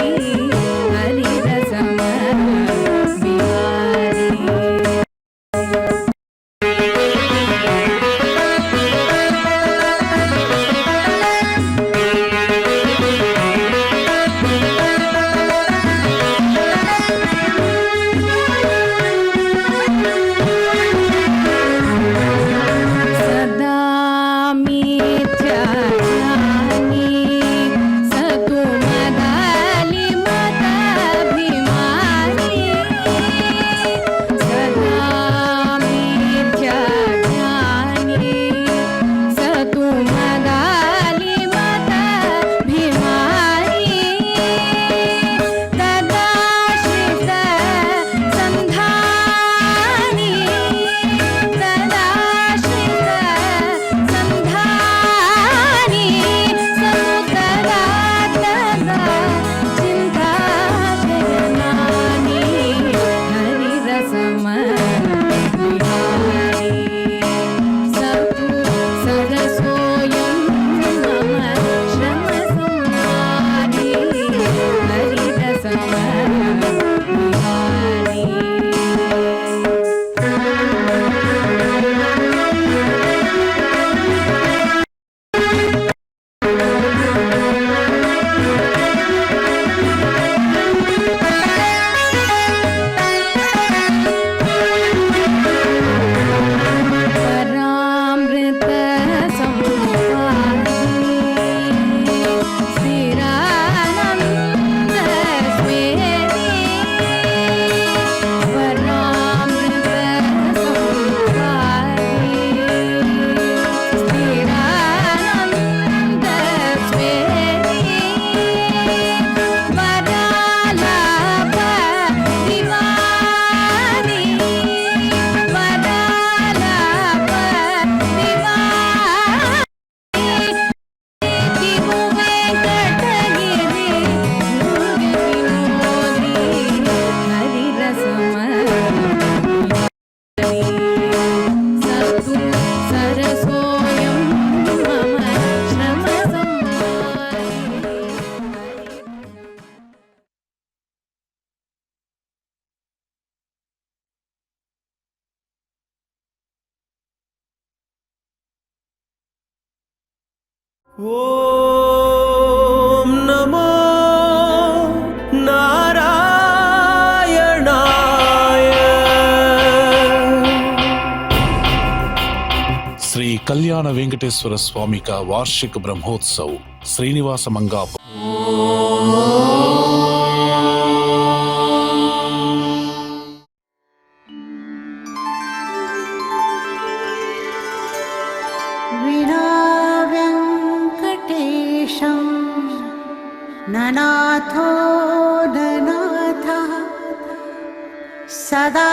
हरि रसम विहारी। सदा मिथ्याज्ञानी, सतु मदालि मदाभिमानी, सदा मिथ्याज्ञानी, सतु मदालि मदाभिमानी, तदाश्रित संधानी, तदाश्रित संधानी, समुदरा तदा चिंता शयनानी, हरि रसम विहारी, सतु सरसोऽयं मम श्रम संहारी, हरि रसम विहारी। परामृत संवादी, स्थिरानन्द स्वेदी, परामृत संवादी, स्थिरानन्द स्वेदी, वरालाप दिवानी, वरालाप दिवानी, दिवु वेंकटगिरि विनोदी, हरि रसम विहारी, सतु सरसोऽयं मम श्रम संहारी। ॐ नमो नारायणाय। कल्याण वेंकटेश्वर स्वामी का वार्षिक ब्रह्मोत्सव श्रीनिवास मंगापुर। विना वेङ्कटेशं ननाथो ननाथः सदा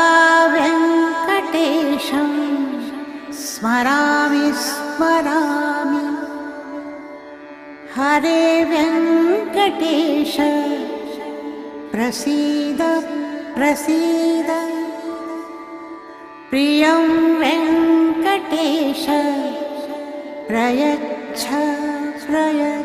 वेङ्कटेशं स्मरामि स्मरामि। हरे वेङ्कटेश प्रसीद प्रसीद। प्रियं वेङ्कटेश प्रयच्छ प्रयच्छ।